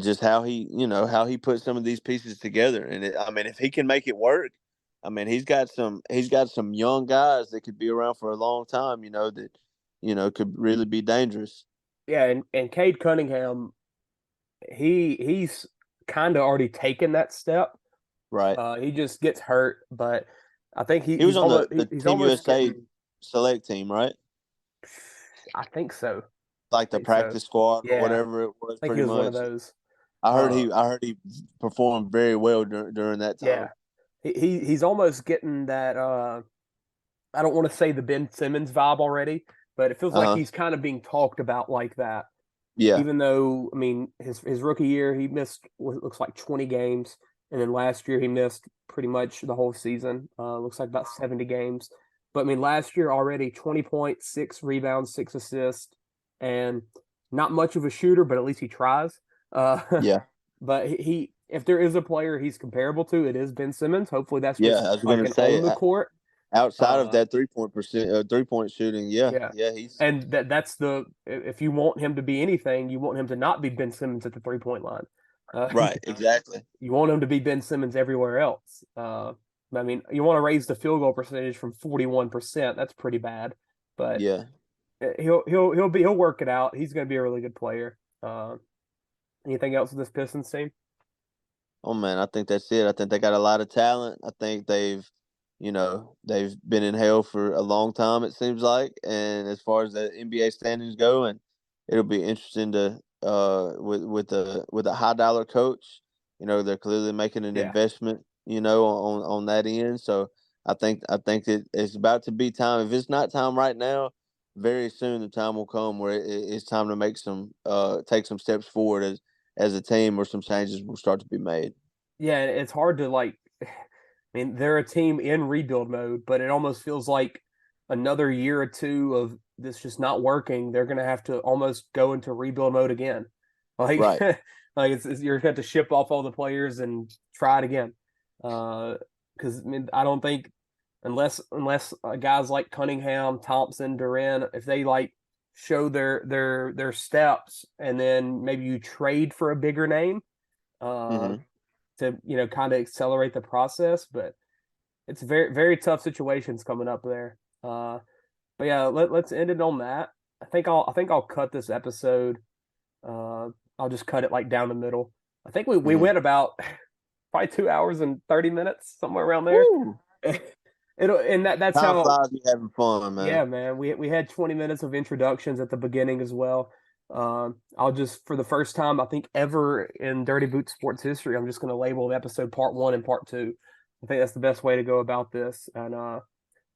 just how he puts some of these pieces together. And if he can make it work, he's got some young guys that could be around for a long time, that could really be dangerous. Yeah, and Cade Cunningham, he's kind of already taken that step. Right. He just gets hurt, but I think he was on the he's Team almost USA select team, right? I think so. Like the practice squad or Yeah. whatever it was. I think pretty he was much. one of those. I heard he performed very well during that time. Yeah, he's almost getting that. I don't want to say the Ben Simmons vibe already, but it feels like he's kind of being talked about like that. Yeah. Even though his rookie year he missed what looks like 20 games, and then last year he missed pretty much the whole season. Looks like about 70 games. But last year already 20 points, 6 rebounds, 6 assists, and not much of a shooter, but at least he tries. Yeah. But he if there is a player he's comparable to, it is Ben Simmons. Hopefully that's I just was going to say on the court. Outside of that 3-point shooting, he's and that's if you want him to be anything, you want him to not be Ben Simmons at the 3-point line. Right, exactly. You want him to be Ben Simmons everywhere else. You want to raise the field goal percentage from 41%. That's pretty bad, but yeah, he'll work it out. He's going to be a really good player. Anything else with this Pistons team? Oh man, I think that's it. I think they got a lot of talent. I think they've been in hell for a long time, it seems like. And as far as the NBA standings go, and it'll be interesting to with a high dollar coach. They're clearly making an investment, on that end. So I think it's about to be time. If it's not time right now, very soon the time will come where it's time to make take some steps forward as a team, where some changes will start to be made. Yeah, it's hard to they're a team in rebuild mode, but it almost feels like another year or two of this just not working. They're going to have to almost go into rebuild mode again. Right. You're going to have to ship off all the players and try it again. Because I don't think unless guys like Cunningham, Thompson, Duran, if they show their steps, and then maybe you trade for a bigger name, to kind of accelerate the process. But it's very, very tough situations coming up there. But yeah, let's end it on that. I think I'll cut this episode. I'll just cut it down the middle. I think we went about probably 2 hours and 30 minutes, somewhere around there. That's Time how flies, you having fun, man. Yeah, man. We had 20 minutes of introductions at the beginning as well. I'll just, for the first time I think ever in Dirty Boot Sports history, I'm just going to label the episode Part 1 and Part 2. I think that's the best way to go about this. And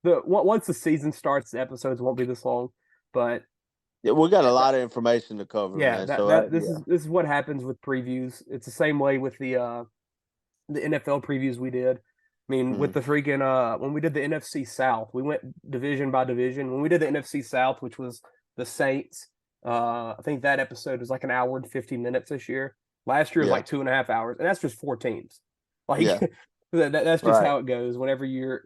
once the season starts, the episodes won't be this long. But yeah, we got a lot of information to cover. Yeah, man. This is what happens with previews. It's the same way with the NFL previews we did. With the freaking when we did the NFC South, we went division by division. When we did the NFC South, which was the Saints, I think that episode was an hour and 50 minutes this year. Last year was 2.5 hours, and that's just 4 teams. That's just how it goes. Whenever you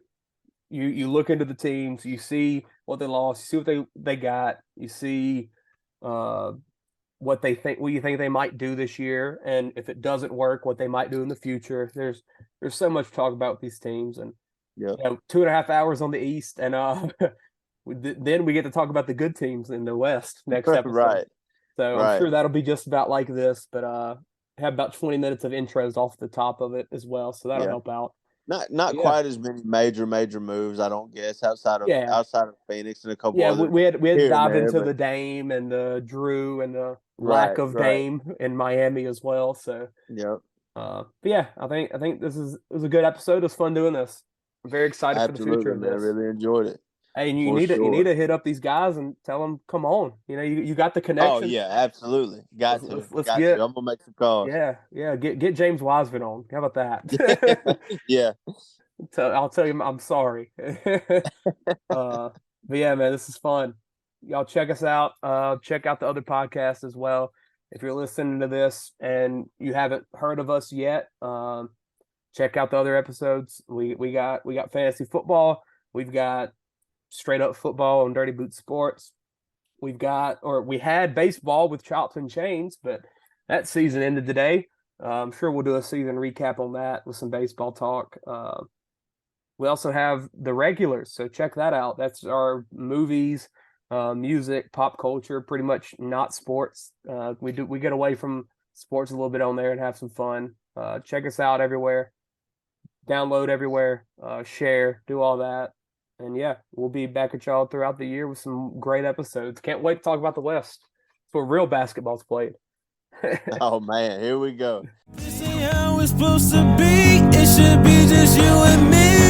look into the teams, you see what they lost, you see what they got, you see what you think they might do this year, and if it doesn't work, what they might do in the future. There's so much to talk about with these teams, and 2.5 hours on the East, and then we get to talk about the good teams in the West next episode. Right. So I'm sure that'll be just about like this, but have about 20 minutes of intros off the top of it as well, so that'll help out. Not quite as many major moves, I don't guess, outside of Phoenix and a couple. Yeah, other we had to dive into but the Dame and the Drew and the lack of Dame in Miami as well. So but yeah, I think this was a good episode. It was fun doing this. I'm very excited for the future of this. I really enjoyed it. Hey, and you need to hit up these guys and tell them, come on. You got the connection. Oh yeah, absolutely. Let's get. I'm gonna make some calls. Yeah. Get James Wiseman on. How about that? Yeah. I'll tell you, I'm sorry. But yeah, man, this is fun. Y'all check us out. Check out the other podcasts as well. If you're listening to this and you haven't heard of us yet, check out the other episodes. We got fantasy football. We've got straight up football on Dirty Boot Sports. We had baseball with Chops and Chains, but that season ended today. I'm sure we'll do a season recap on that with some baseball talk. We also have the regulars, so check that out. That's our movies, music, pop culture, pretty much not sports. We get away from sports a little bit on there and have some fun. Check us out everywhere. Download everywhere, share, do all that. And yeah, we'll be back at y'all throughout the year with some great episodes. Can't wait to talk about the West. It's where real basketball's played. Oh man, here we go. This ain't how it's supposed to be. It should be just you and me.